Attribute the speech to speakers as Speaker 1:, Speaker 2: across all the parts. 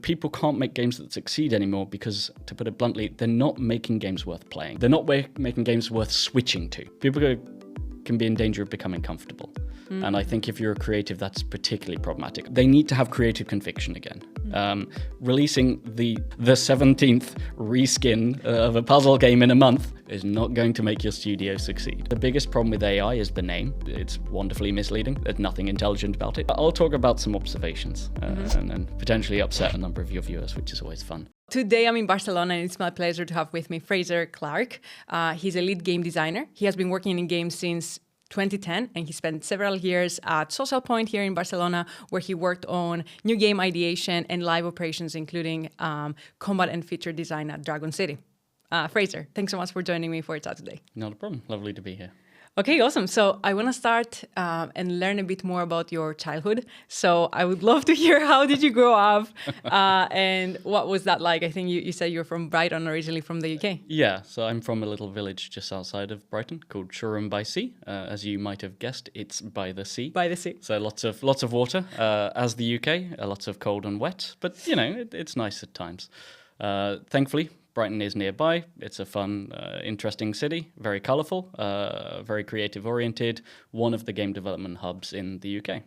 Speaker 1: people can't make games that succeed anymore because, to put it bluntly, they're not making games worth playing. They're not making games worth switching to. People can be in danger of becoming comfortable. And I think if you're a creative, that's particularly problematic. They need to have creative conviction again. Releasing the 17th reskin of a puzzle game in a month is not going to make your studio succeed. The biggest problem with AI is the name. It's wonderfully misleading. There's nothing intelligent about it. I'll talk about some observations and potentially upset a number of your viewers, which is always fun.
Speaker 2: Today I'm in Barcelona and it's my pleasure to have with me Fraser Clark. He's a lead game designer. He has been working in games since 2010, and he spent several years at Social Point here in Barcelona, where he worked on new game ideation and live operations, including combat and feature design at Dragon City. Fraser, thanks so much for joining me for chat today.
Speaker 1: Not a problem. Lovely to be here.
Speaker 2: Okay, awesome. So I want to start and learn a bit more about your childhood. So I would love to hear, how did you grow up and what was that like? I think you said you're from Brighton, originally from the UK.
Speaker 1: Yeah, so I'm from a little village just outside of Brighton called Shoreham by Sea. As you might have guessed, it's by the sea.
Speaker 2: By the sea.
Speaker 1: So lots of water, as the UK, lots of cold and wet, but you know, it's nice at times. Thankfully, Brighton is nearby. It's a fun, interesting city, very colourful, very creative-oriented, one of the game development hubs in the UK.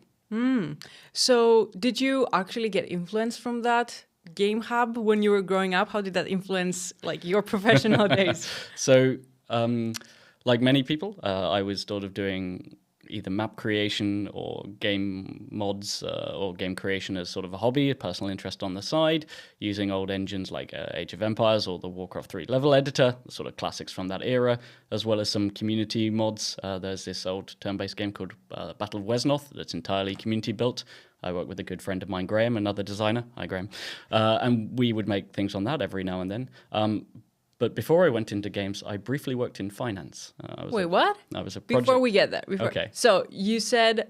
Speaker 2: So did you actually get influence from that game hub when you were growing up? How did that influence like your professional days?
Speaker 1: So, like many people, I was sort of doing either map creation or game mods or game creation as sort of a hobby, a personal interest on the side, using old engines like Age of Empires or the Warcraft 3 level editor, the sort of classics from that era, as well as some community mods. There's this old turn-based game called Battle of Wesnoth that's entirely community built. I work with a good friend of mine, Graham, another designer. Hi, Graham. And we would make things on that every now and then. But before I went into games, I briefly worked in finance.
Speaker 2: Wait, what?
Speaker 1: I was a project.
Speaker 2: Before we get there.
Speaker 1: Okay.
Speaker 2: So you said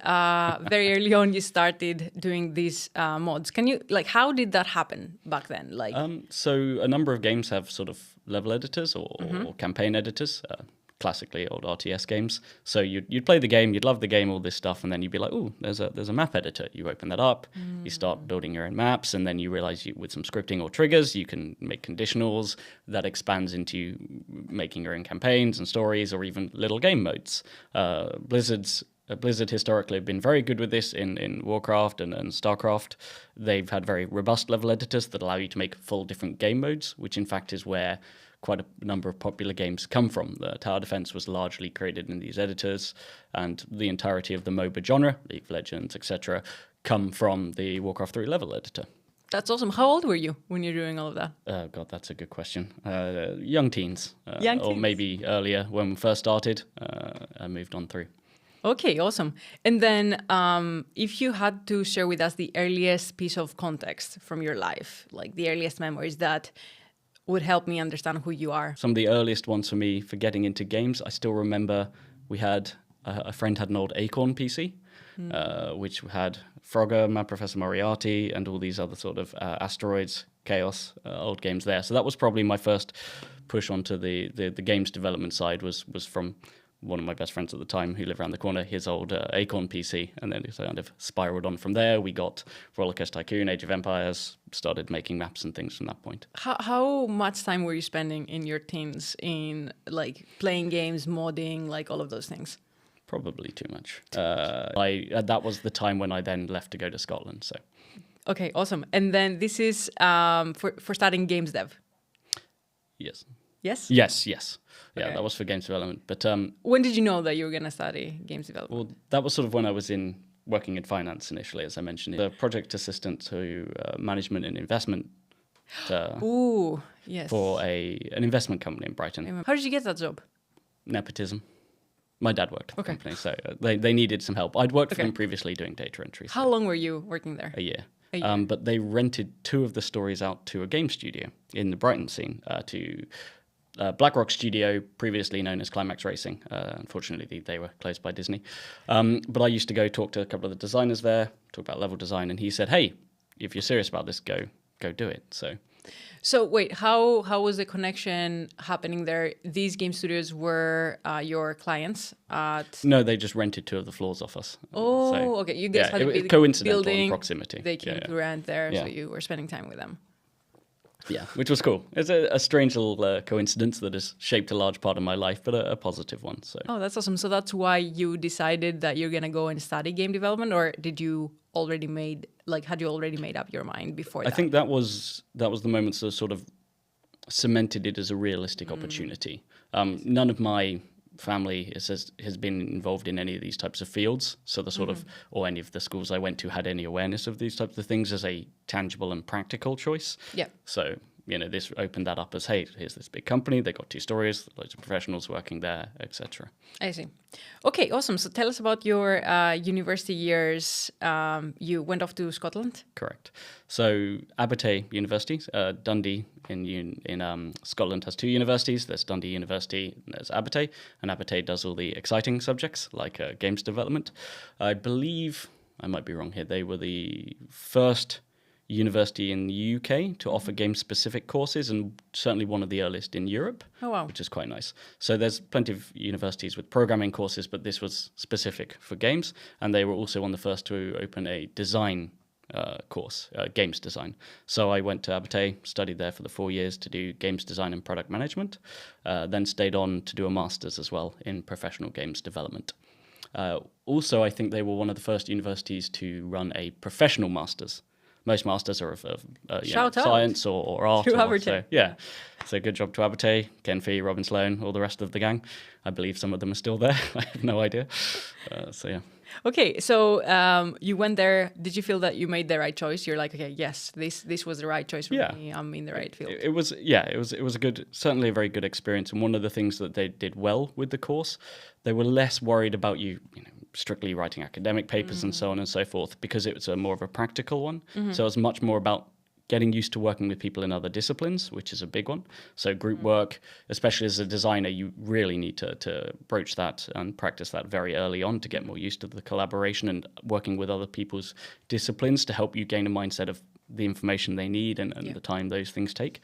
Speaker 2: very early on you started doing these mods. Can you, like, how did that happen back then? Like,
Speaker 1: so a number of games have sort of level editors or campaign editors. Classically old RTS games. So you'd play the game, you'd love the game, all this stuff, and then you'd be like, oh, there's a map editor. You open that up, you start building your own maps, and then you realize with some scripting or triggers, you can make conditionals that expands into making your own campaigns and stories or even little game modes. Blizzard historically have been very good with this in Warcraft and StarCraft. They've had very robust level editors that allow you to make full different game modes, which in fact is where quite a number of popular games come from. The Tower Defense was largely created in these editors, and the entirety of the MOBA genre, League of Legends, etc., come from the Warcraft 3 level editor.
Speaker 2: that's awesome. How old were you when you're doing all of that?
Speaker 1: Oh, God, that's a good question. Young teens.
Speaker 2: Young
Speaker 1: or
Speaker 2: teens.
Speaker 1: maybe earlier when we first started. I moved on through.
Speaker 2: Okay, awesome. And then if you had to share with us the earliest piece of context from your life, like the earliest memories that would help me understand who you are.
Speaker 1: Some of the earliest ones for me for getting into games, I still remember we had, a friend had an old Acorn PC, which had Frogger, Mad Professor Moriarty, and all these other sort of Asteroids, Chaos, old games there. So that was probably my first push onto the games development side was from one of my best friends at the time who lived around the corner, his old Acorn PC, and then it kind of spiraled on from there. We got Rollercoaster Tycoon, Age of Empires, started making maps and things from that point.
Speaker 2: How much time were you spending in your teens in like playing games, modding, like all of those things?
Speaker 1: Probably too much. That was the time when I then left to go to Scotland. So.
Speaker 2: Okay, awesome. And then this is for starting games dev.
Speaker 1: Yes.
Speaker 2: Yes?
Speaker 1: Yes. Yeah,
Speaker 2: Okay.
Speaker 1: that was for games development. But
Speaker 2: When did you know that you were going to study games development?
Speaker 1: well, that was sort of when I was working in finance initially, as I mentioned. The project assistant to management and investment
Speaker 2: Ooh, yes.
Speaker 1: for an investment company in Brighton.
Speaker 2: How did you get that job?
Speaker 1: Nepotism. My dad worked at the company, so they needed some help. I'd worked for them previously doing data entry.
Speaker 2: How long were you working there?
Speaker 1: A year.
Speaker 2: A year.
Speaker 1: But they rented 2 of the stories out to a game studio in the Brighton scene, to BlackRock Studio, previously known as Climax Racing. Unfortunately, they were closed by Disney. But I used to go talk to a couple of the designers there, talk about level design, and he said, hey, if you're serious about this, go do it. So
Speaker 2: So wait, how was the connection happening there? These game studios were your clients at.
Speaker 1: No, they just rented 2 of the floors off us.
Speaker 2: Oh,
Speaker 1: So,
Speaker 2: okay. You guys had a big
Speaker 1: coincidental
Speaker 2: building.
Speaker 1: in proximity.
Speaker 2: They came to rent there, so you were spending time with them.
Speaker 1: Yeah, which was cool. It's a strange little coincidence that has shaped a large part of my life, but a positive one. So.
Speaker 2: Oh, that's awesome. So that's why you decided that you're gonna go and study game development, or did you had you already made up your mind before that?
Speaker 1: I think that was the moment that sort of cemented it as a realistic opportunity. None of my family has been involved in any of these types of fields, so the sort of, or any of the schools I went to had any awareness of these types of things as a tangible and practical choice.
Speaker 2: Yeah.
Speaker 1: So, this opened that up as, hey, here's this big company, they got 2 stories, loads of professionals working there, etc.
Speaker 2: I see. Okay, awesome. So tell us about your university years. You went off to Scotland?
Speaker 1: Correct. So Abertay University, Dundee in Scotland has 2 universities. There's Dundee University and there's Abertay. And Abertay does all the exciting subjects like games development. I believe, I might be wrong here, they were the first university in the UK to offer game-specific courses, and certainly one of the earliest in Europe.
Speaker 2: Oh, wow.
Speaker 1: Which is quite nice. So there's plenty of universities with programming courses, but this was specific for games, and they were also one of the first to open a design course, games design. So I went to Abertay, studied there for the 4 years to do games design and product management, then stayed on to do a master's as well in professional games development. Also, I think they were one of the first universities to run a professional master's. Most masters are of science or art.
Speaker 2: To Abertay.
Speaker 1: So good job to Abertay, Ken Fee, Robin Sloan, all the rest of the gang. I believe some of them are still there. I have no idea.
Speaker 2: Okay, so you went there. Did you feel that you made the right choice? You're like, okay, yes, this was the right choice for me. I'm in the right field.
Speaker 1: It was a good, certainly a very good experience. And one of the things that they did well with the course, they were less worried about you strictly writing academic papers and so on and so forth, because it was more of a practical one. So it was much more about getting used to working with people in other disciplines, which is a big one. So group work, especially as a designer, you really need to broach that and practice that very early on to get more used to the collaboration and working with other people's disciplines to help you gain a mindset of the information they need and the time those things take.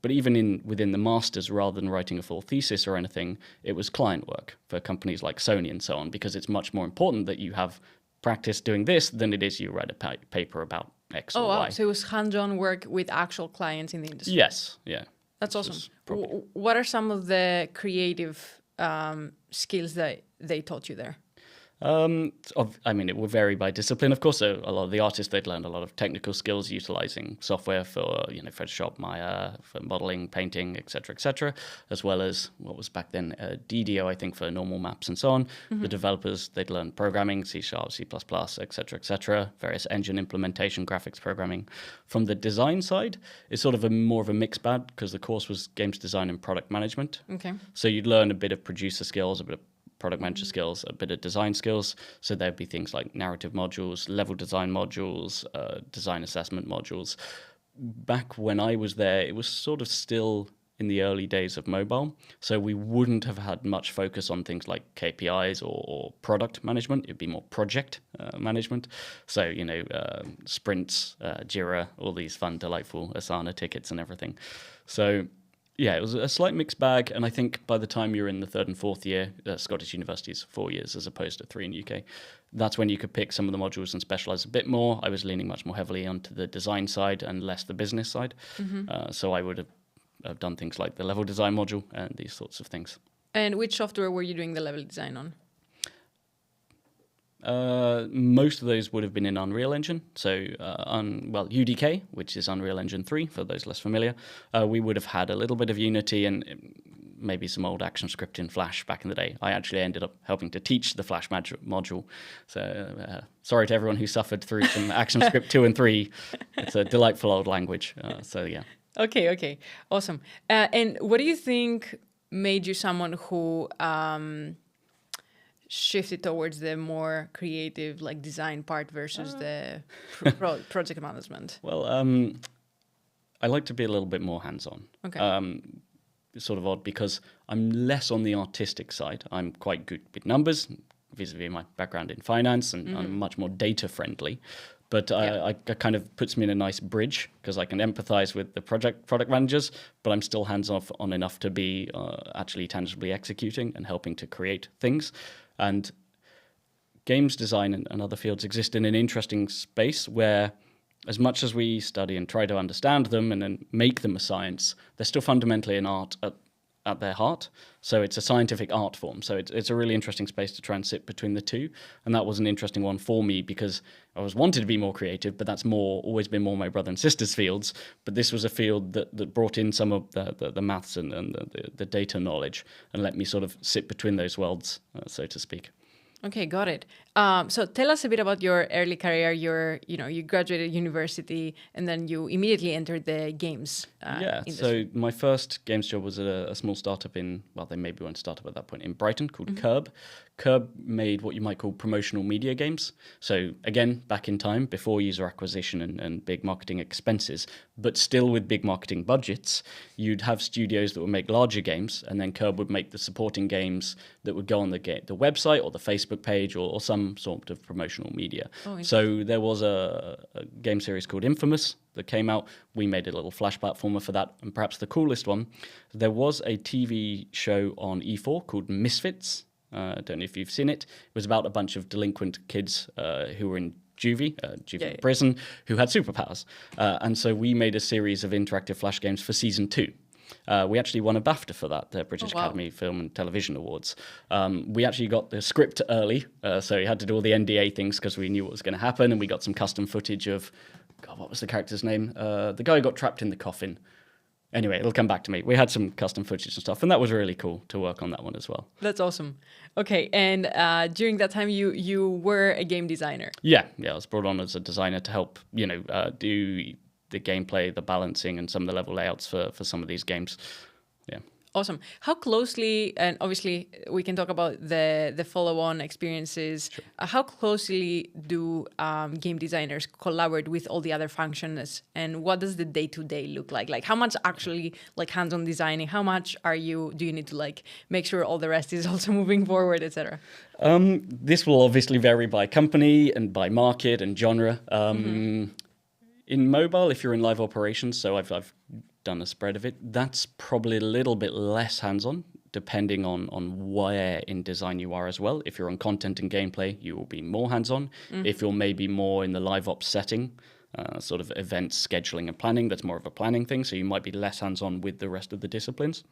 Speaker 1: But even within the masters, rather than writing a full thesis or anything, it was client work for companies like Sony and so on, because it's much more important that you have practice doing this than it is you write a paper about X or Y.
Speaker 2: Wow. So it was hands-on work with actual clients in the industry.
Speaker 1: Yes, yeah.
Speaker 2: That's awesome. What are some of the creative skills that they taught you there?
Speaker 1: It would vary by discipline, of course. So a lot of the artists, they'd learned a lot of technical skills utilizing software for, Photoshop, Maya, for modeling, painting, etc., as well as what was back then DDO, I think, for normal maps and so on. The developers, they'd learn programming, C#, C++, etc., various engine implementation, graphics programming. From the design side, it's sort of more of a mixed bag, because the course was games design and product management.
Speaker 2: Okay.
Speaker 1: So you'd learn a bit of producer skills, a bit of product manager skills, a bit of design skills. So there'd be things like narrative modules, level design modules, design assessment modules. Back when I was there, it was sort of still in the early days of mobile. So we wouldn't have had much focus on things like KPIs or product management. It'd be more project management. So, sprints, Jira, all these fun, delightful Asana tickets and everything. So yeah, it was a slight mixed bag, and I think by the time you're in the 3rd and 4th year, Scottish universities 4 years as opposed to 3 in the UK, that's when you could pick some of the modules and specialize a bit more. I was leaning much more heavily onto the design side and less the business side. So I would have done things like the level design module and these sorts of things.
Speaker 2: And which software were you doing the level design on?
Speaker 1: Most of those would have been in Unreal Engine. So, UDK, which is Unreal Engine 3, for those less familiar. We would have had a little bit of Unity and maybe some old ActionScript in Flash back in the day. I actually ended up helping to teach the Flash module. So, sorry to everyone who suffered through some ActionScript 2 and 3. It's a delightful old language. Yeah.
Speaker 2: Okay. Awesome. And what do you think made you someone who shifted towards the more creative, like design part versus the project management?
Speaker 1: Well, I like to be a little bit more hands-on.
Speaker 2: Okay.
Speaker 1: It's sort of odd because I'm less on the artistic side. I'm quite good with numbers, vis-a-vis my background in finance, and I'm much more data friendly. But I kind of puts me in a nice bridge because I can empathize with the product managers, but I'm still hands-off on enough to be actually tangibly executing and helping to create things. And games design and other fields exist in an interesting space where, as much as we study and try to understand them and then make them a science, they're still fundamentally an art at their heart. So it's a scientific art form. So it's a really interesting space to try and sit between the two. And that was an interesting one for me because I was wanted to be more creative, but that's always been more my brother and sister's fields. But this was a field that brought in some of the maths and the data knowledge and let me sort of sit between those worlds, so to speak.
Speaker 2: Okay, got it. So tell us a bit about your early career. You graduated university and then you immediately entered the games industry.
Speaker 1: So my first games job was at a small startup they maybe weren't a startup at that point, in Brighton called Curb. Curb made what you might call promotional media games. So again, back in time, before user acquisition and big marketing expenses, but still with big marketing budgets, you'd have studios that would make larger games, and then Curb would make the supporting games that would go on the website or the Facebook page or some sort of promotional media. So there was a game series called Infamous that came out. We made a little flash platformer for that, and perhaps the coolest one, there was a TV show on E4 called Misfits. I don't know if you've seen it. It was about a bunch of delinquent kids who were in juvie prison, who had superpowers. And so we made a series of interactive flash games for season 2. We actually won a BAFTA for that, the British Academy Film and Television Awards. We actually got the script early, so we had to do all the NDA things because we knew what was going to happen, and we got some custom footage of, what was the character's name? The guy who got trapped in the coffin. Anyway, it'll come back to me. We had some custom footage and stuff, and that was really cool to work on that one as well.
Speaker 2: That's awesome. Okay, and during that time, you were a game designer.
Speaker 1: Yeah, I was brought on as a designer to help, do the gameplay, the balancing, and some of the level layouts for some of these games. Yeah.
Speaker 2: Awesome. How closely, and obviously we can talk about the follow-on experiences,
Speaker 1: Sure.
Speaker 2: How closely do game designers collaborate with all the other functions, and what does the day-to-day look like? Like how much actually hands-on designing, how much do you need to make sure all the rest is also moving forward, etc.?
Speaker 1: This will obviously vary by company and by market and genre. In mobile, if you're in live operations, so I've done a spread of it, that's probably a little bit less hands-on, depending on where in design you are as well. If you're on content and gameplay, you will be more hands-on. If you're maybe more in the live ops setting, sort of events, scheduling and planning, that's more of a planning thing, so you might be less hands-on with the rest of the disciplines.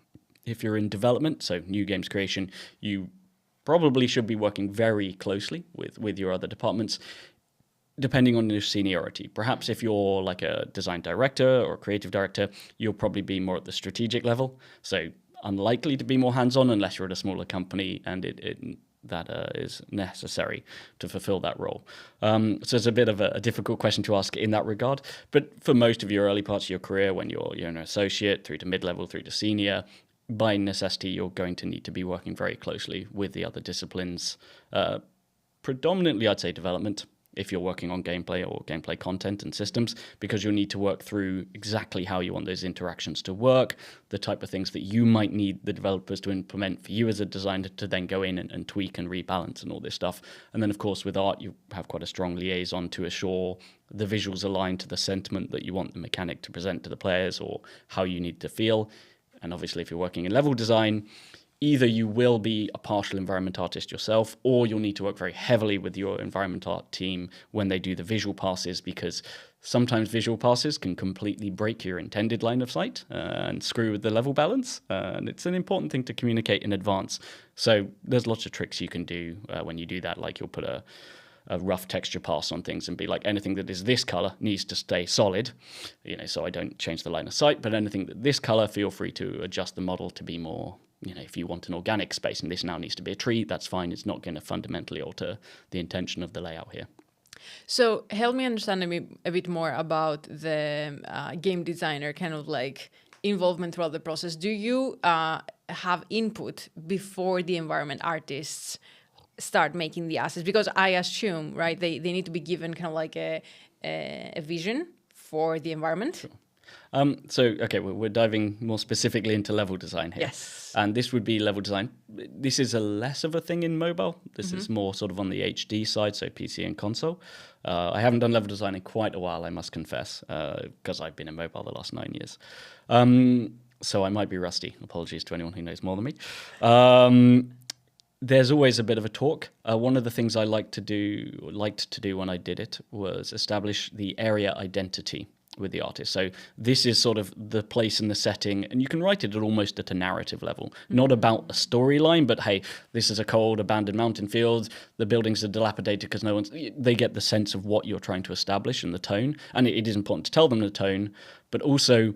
Speaker 1: If you're in development, so new games creation, you probably should be working very closely with your other departments, depending on your seniority. Perhaps if you're like a design director or a creative director, you'll probably be more at the strategic level. So unlikely to be more hands-on unless you're at a smaller company and that is necessary to fulfill that role. So it's a bit of a difficult question to ask in that regard. But for most of your early parts of your career, when you're an associate through to mid-level, through to senior, by necessity, you're going to need to be working very closely with the other disciplines. Predominantly, I'd say development, if you're working on gameplay or gameplay content and systems, because you'll need to work through exactly how you want those interactions to work, the type of things that you might need the developers to implement for you as a designer to then go in and tweak and rebalance and all this stuff. And then, of course, with art, you have quite a strong liaison to assure the visuals align to the sentiment that you want the mechanic to present to the players or how you need to feel. And obviously, if you're working in level design, either you will be a partial environment artist yourself, or you'll need to work very heavily with your environment art team when they do the visual passes, because sometimes visual passes can completely break your intended line of sight and screw with the level balance. And it's an important thing to communicate in advance. So there's lots of tricks you can do when you do that. Like you'll put a rough texture pass on things and be like, anything that is this color needs to stay solid, so I don't change the line of sight, but anything that this color, feel free to adjust the model to be more, if you want an organic space and this now needs to be a tree, that's fine. It's not going to fundamentally alter the intention of the layout here.
Speaker 2: So help me understand a bit more about the game designer kind of involvement throughout the process. Do you have input before the environment artists start making the assets? Because I assume, right, they need to be given kind of a vision for the environment.
Speaker 1: Sure. Okay, we're diving more specifically into level design here.
Speaker 2: Yes.
Speaker 1: And this would be level design. This is a less of a thing in mobile. This is more sort of on the HD side, so PC and console. I haven't done level design in quite a while, I must confess, because I've been in mobile the last 9 years. So I might be rusty. Apologies to anyone who knows more than me. There's always a bit of a talk. One of the things I liked to do when I did it was establish the area identity with the artist. So this is sort of the place and the setting, and you can write it almost at a narrative level, not about a storyline, but hey, this is a cold, abandoned mountain field. The buildings are dilapidated because they get the sense of what you're trying to establish and the tone. And it is important to tell them the tone, but also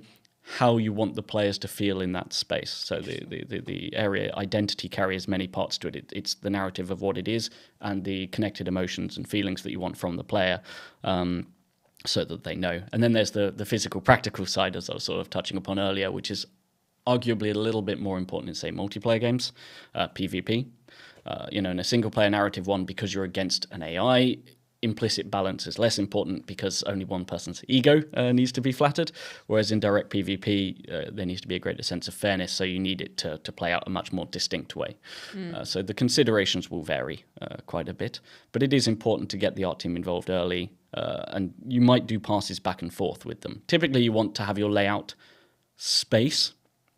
Speaker 1: how you want the players to feel in that space. So the area identity carries many parts to it. It's the narrative of what it is and the connected emotions and feelings that you want from the player, so that they know. And then there's the physical, practical side, as I was sort of touching upon earlier, which is arguably a little bit more important in, say, multiplayer games, PvP. In a single-player narrative one, because you're against an AI, implicit balance is less important because only one person's ego needs to be flattered, whereas in direct PvP, there needs to be a greater sense of fairness, so you need it to play out a much more distinct way. So the considerations will vary quite a bit, but it is important to get the art team involved early, and you might do passes back and forth with them. Typically, you want to have your layout space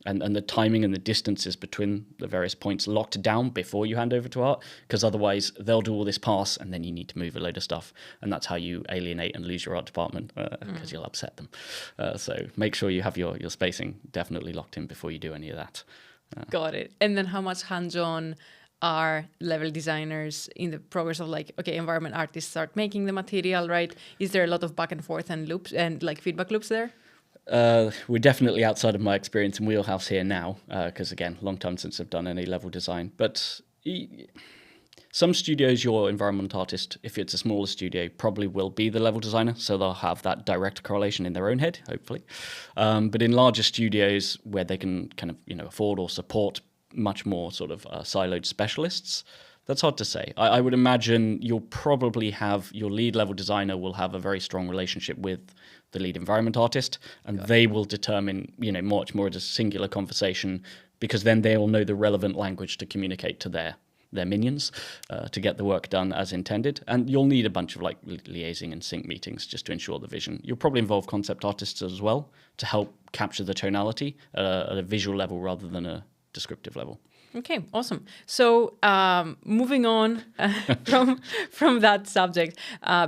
Speaker 1: and the timing and the distances between the various points locked down before you hand over to art, because otherwise they'll do all this pass and then you need to move a load of stuff, and that's how you alienate and lose your art department, because you'll upset them. So make sure you have your spacing definitely locked in before you do any of that.
Speaker 2: Got it. And then how much hands-on are level designers in the progress of environment artists start making the material, right? Is there a lot of back and forth and loops and feedback loops there?
Speaker 1: We're definitely outside of my experience and wheelhouse here now, because again, long time since I've done any level design. But some studios, your environment artist, if it's a smaller studio, probably will be the level designer, so they'll have that direct correlation in their own head, hopefully. But in larger studios where they can kind of afford or support much more sort of siloed specialists, that's hard to say. I would imagine you'll probably have your lead level designer will have a very strong relationship with the lead environment artist, and they will determine, much more as a singular conversation, because then they'll know the relevant language to communicate to their minions to get the work done as intended. And you'll need a bunch of liaising and sync meetings just to ensure the vision. You'll probably involve concept artists as well to help capture the tonality at a visual level rather than a descriptive level.
Speaker 2: Okay, awesome. So moving on from that subject,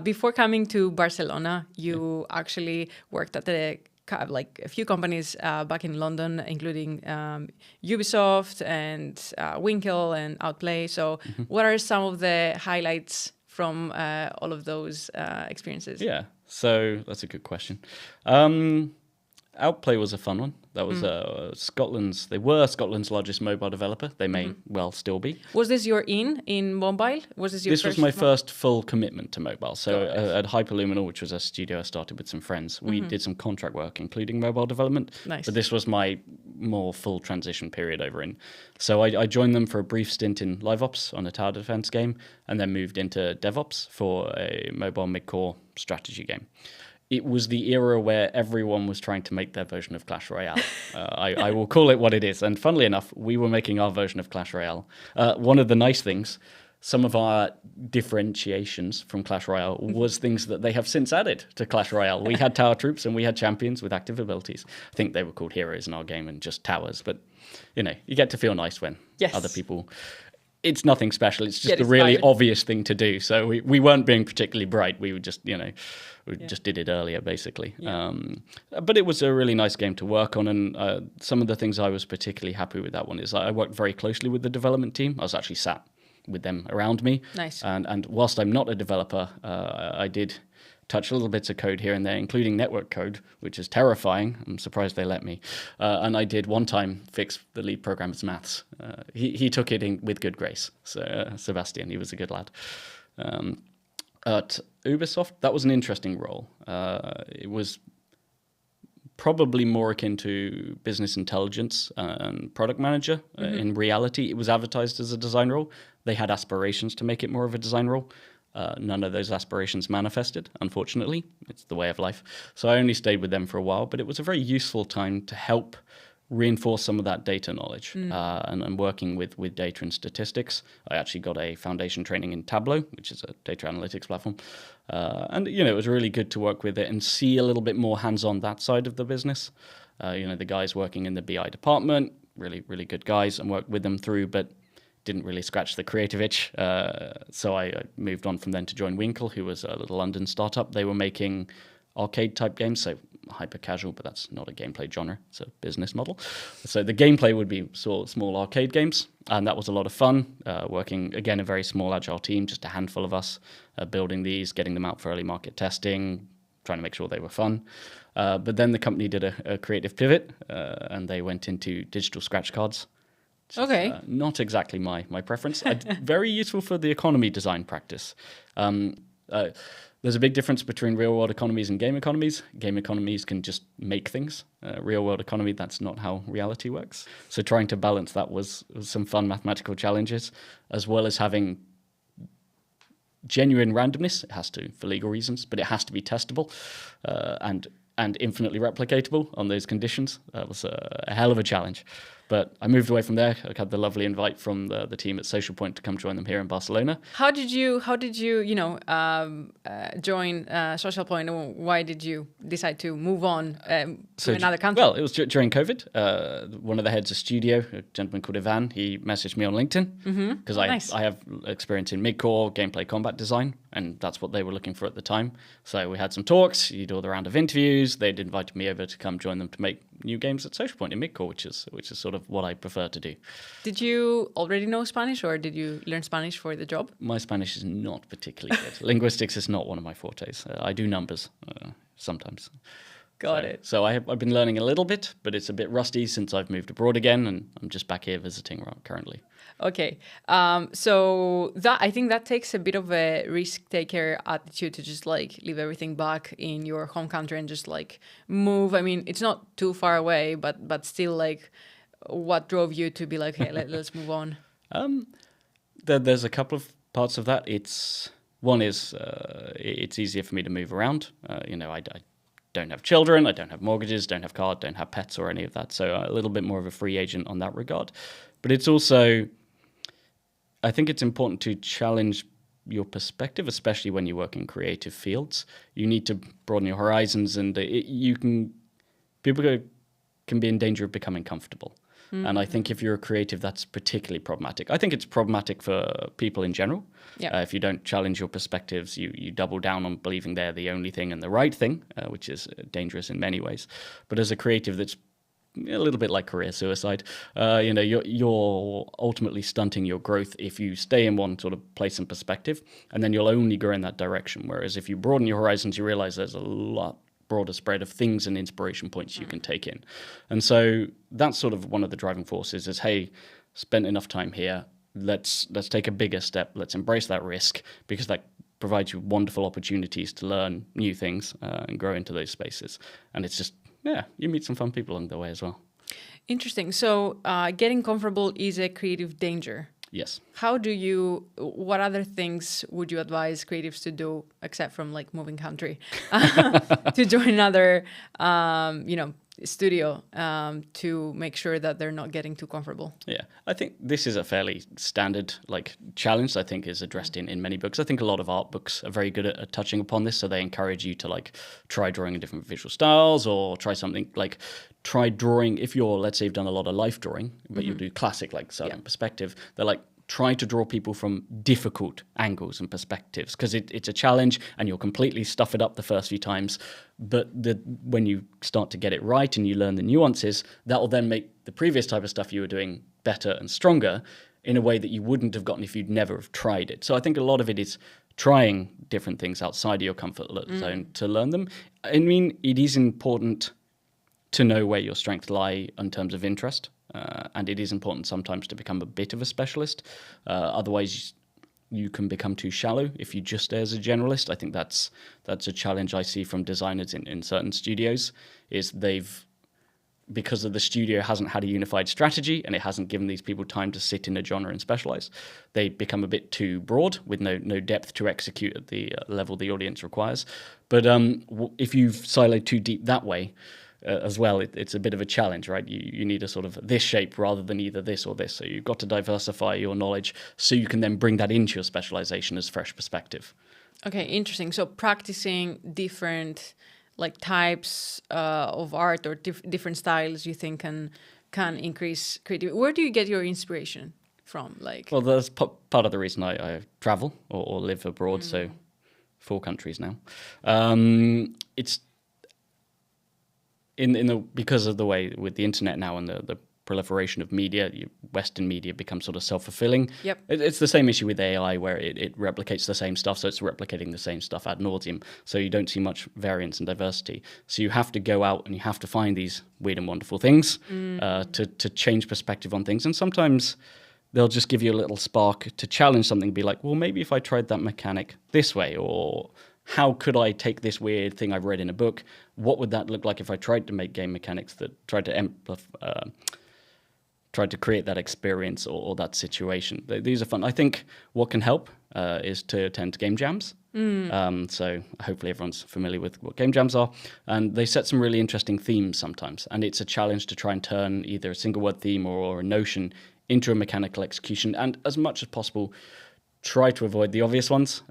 Speaker 2: before coming to Barcelona, you actually worked at a few companies back in London, including Ubisoft and Winkle and Outplay. So what are some of the highlights from all of those experiences?
Speaker 1: Yeah, so that's a good question. Outplay was a fun one. That was they were Scotland's largest mobile developer. They may well still be.
Speaker 2: Was this your in mobile?
Speaker 1: This was my first full commitment to mobile. So at Hyperluminal, which was a studio I started with some friends, we did some contract work, including mobile development.
Speaker 2: Nice.
Speaker 1: But this was my more full transition period over in. So I joined them for a brief stint in live ops on a tower defense game, and then moved into DevOps for a mobile mid-core strategy game. It was the era where everyone was trying to make their version of Clash Royale. I will call it what it is. And funnily enough, we were making our version of Clash Royale. One of the nice things, some of our differentiations from Clash Royale was things that they have since added to Clash Royale. We had tower troops and we had champions with active abilities. I think they were called heroes in our game and just towers. But, you get to feel nice when other people... It's nothing special. It's just a really obvious thing to do. So we weren't being particularly bright. We were just, just did it earlier, basically. Yeah. But it was a really nice game to work on. And some of the things I was particularly happy with that one is I worked very closely with the development team. I was actually sat with them around me.
Speaker 2: Nice.
Speaker 1: And whilst I'm not a developer, I did touch little bits of code here and there, including network code, which is terrifying. I'm surprised they let me. And I did one time fix the lead programmer's maths. He took it in with good grace. So Sebastian, he was a good lad. At Ubisoft, that was an interesting role. It was probably more akin to business intelligence and product manager. In reality, it was advertised as a design role. They had aspirations to make it more of a design role. None of those aspirations manifested, unfortunately. It's the way of life. So I only stayed with them for a while, but it was a very useful time to help reinforce some of that data knowledge and working with data and statistics. I actually got a foundation training in Tableau, which is a data analytics platform. And, it was really good to work with it and see a little bit more hands-on that side of the business. The guys working in the BI department, really, really good guys, and worked with them through, but didn't really scratch the creative itch. So I moved on from then to join Winkle, who was a little London startup. They were making arcade-type games, so hyper-casual, but that's not a gameplay genre. It's a business model. So the gameplay would be sort of small arcade games, and that was a lot of fun, working, again, a very small, agile team, just a handful of us, building these, getting them out for early market testing, trying to make sure they were fun. But then the company did a creative pivot, and they went into digital scratch cards.
Speaker 2: Okay.
Speaker 1: Not exactly my preference. Very useful for the economy design practice. There's a big difference between real-world economies and game economies. Game economies can just make things. Real-world economy, that's not how reality works. So trying to balance that was some fun mathematical challenges, as well as having genuine randomness. It has to, for legal reasons, but it has to be testable and infinitely replicatable on those conditions. That was a hell of a challenge. But I moved away from there. I had the lovely invite from the team at Social Point to come join them here in Barcelona.
Speaker 2: How did you join Social Point? Why did you decide to move on to another country?
Speaker 1: Well, it was during COVID. One of the heads of studio, a gentleman called Ivan, he messaged me on LinkedIn because I have experience in mid-core gameplay combat design, and that's what they were looking for at the time. So we had some talks. You do all the round of interviews. They'd invited me over to come join them to make new games at Social Point in mid-core, which is sort of what I prefer to do.
Speaker 2: Did you already know Spanish, or did you learn Spanish for the job?
Speaker 1: My Spanish is not particularly good. Linguistics is not one of my fortes. I do numbers sometimes.
Speaker 2: Got it.
Speaker 1: So I've been learning a little bit, but it's a bit rusty since I've moved abroad again, and I'm just back here visiting currently.
Speaker 2: Okay. So I think that takes a bit of a risk-taker attitude to just like leave everything back in your home country and just like move. I mean, it's not too far away, but still, like, what drove you to be like, hey, let's move on?
Speaker 1: There's a couple of parts of that. One is it's easier for me to move around. I don't have children, I don't have mortgages, don't have cars, don't have pets or any of that. So a little bit more of a free agent on that regard. But it's also, I think it's important to challenge your perspective, especially when you work in creative fields. You need to broaden your horizons, and people can be in danger of becoming comfortable. And I think if you're a creative, that's particularly problematic. I think it's problematic for people in general.
Speaker 2: Yeah.
Speaker 1: If you don't challenge your perspectives, you double down on believing they're the only thing and the right thing, which is dangerous in many ways. But as a creative, that's a little bit like career suicide. You're ultimately stunting your growth if you stay in one sort of place and perspective, and then you'll only go in that direction. Whereas if you broaden your horizons, you realize there's a lot broader spread of things and inspiration points you can take in. And so that's sort of one of the driving forces is, hey, spent enough time here, let's take a bigger step, let's embrace that risk, because that provides you wonderful opportunities to learn new things and grow into those spaces. And it's just, you meet some fun people along the way as well.
Speaker 2: Interesting. So getting comfortable is a creative danger.
Speaker 1: Yes.
Speaker 2: What other things would you advise creatives to do, except from like moving country, to join another, studio to make sure that they're not getting too comfortable?
Speaker 1: Yeah, I think this is a fairly standard challenge. I think is addressed in many books. I think a lot of art books are very good at touching upon this. So they encourage you to try drawing in different visual styles, or try something try drawing. If let's say you've done a lot of life drawing, but you do classic certain perspective, they're try to draw people from difficult angles and perspectives, because it's a challenge and you'll completely stuff it up the first few times. But when you start to get it right and you learn the nuances, that will then make the previous type of stuff you were doing better and stronger in a way that you wouldn't have gotten if you'd never have tried it. So I think a lot of it is trying different things outside of your comfort zone to learn them. I mean, it is important to know where your strengths lie in terms of interest. And it is important sometimes to become a bit of a specialist. Otherwise, you can become too shallow if you just stay as a generalist. I think that's a challenge I see from designers in certain studios, is they've because of the studio hasn't had a unified strategy and it hasn't given these people time to sit in a genre and specialize, they become a bit too broad with no depth to execute at the level the audience requires. But if you've siloed too deep that way as well, it's a bit of a challenge, right? You need a sort of this shape rather than either this or this. So you've got to diversify your knowledge so you can then bring that into your specialization as fresh perspective.
Speaker 2: Okay, interesting. So practicing different like types of art or different styles, you think can increase creativity. Where do you get your inspiration from? Like,
Speaker 1: well, that's part of the reason I travel or live abroad. So 4 countries now. It's because of the way with the internet now and the proliferation of media, Western media becomes sort of self-fulfilling.
Speaker 2: Yep.
Speaker 1: It's the same issue with AI where it replicates the same stuff, so it's replicating the same stuff ad nauseum, so you don't see much variance and diversity. So you have to go out and you have to find these weird and wonderful things to change perspective on things. And sometimes they'll just give you a little spark to challenge something, be like, well, maybe if I tried that mechanic this way, or how could I take this weird thing I've read in a book? What would that look like if I tried to make game mechanics that tried to create that experience or that situation? These are fun. I think what can help is to attend game jams. So hopefully everyone's familiar with what game jams are. And they set some really interesting themes sometimes. And it's a challenge to try and turn either a single word theme or a notion into a mechanical execution. And as much as possible, try to avoid the obvious ones.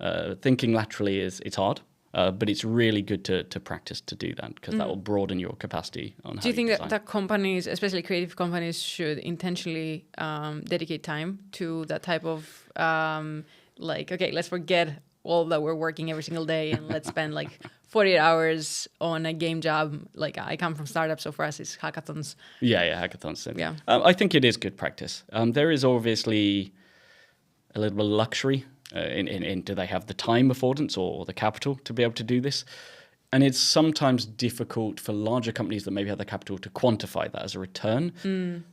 Speaker 1: Thinking laterally it's hard. But it's really good to practice to do that because that will broaden your capacity on how
Speaker 2: do you think
Speaker 1: design.
Speaker 2: that companies, especially creative companies, should intentionally dedicate time to that type of like, okay, let's forget all that we're working every single day and let's spend like 48 hours on a game job. Like I come from startups, so for us it's hackathons.
Speaker 1: Yeah, hackathons.
Speaker 2: Yeah.
Speaker 1: I think it is good practice. There is obviously a little bit of luxury in do they have the time affordance or the capital to be able to do this? And it's sometimes difficult for larger companies that maybe have the capital to quantify that as a return.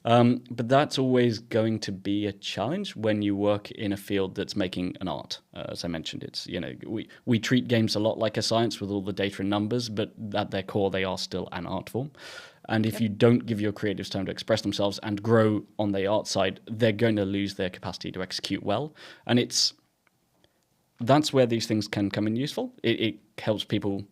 Speaker 1: But that's always going to be a challenge when you work in a field that's making an art. As I mentioned, it's we treat games a lot like a science with all the data and numbers, but at their core they are still an art form. And if you don't give your creatives time to express themselves and grow on the art side, they're going to lose their capacity to execute well. And that's where these things can come in useful. It helps people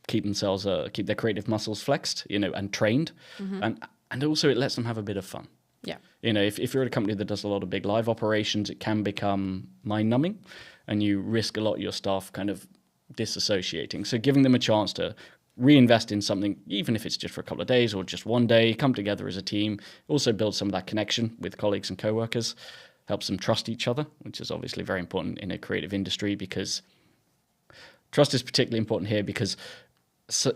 Speaker 1: keep their creative muscles flexed, and trained, and also it lets them have a bit of fun.
Speaker 2: Yeah.
Speaker 1: If you're at a company that does a lot of big live operations, it can become mind-numbing, and you risk a lot of your staff kind of disassociating. So giving them a chance to reinvest in something, even if it's just for a couple of days or just one day, come together as a team, also build some of that connection with colleagues and co-workers, helps them trust each other, which is obviously very important in a creative industry because trust is particularly important here because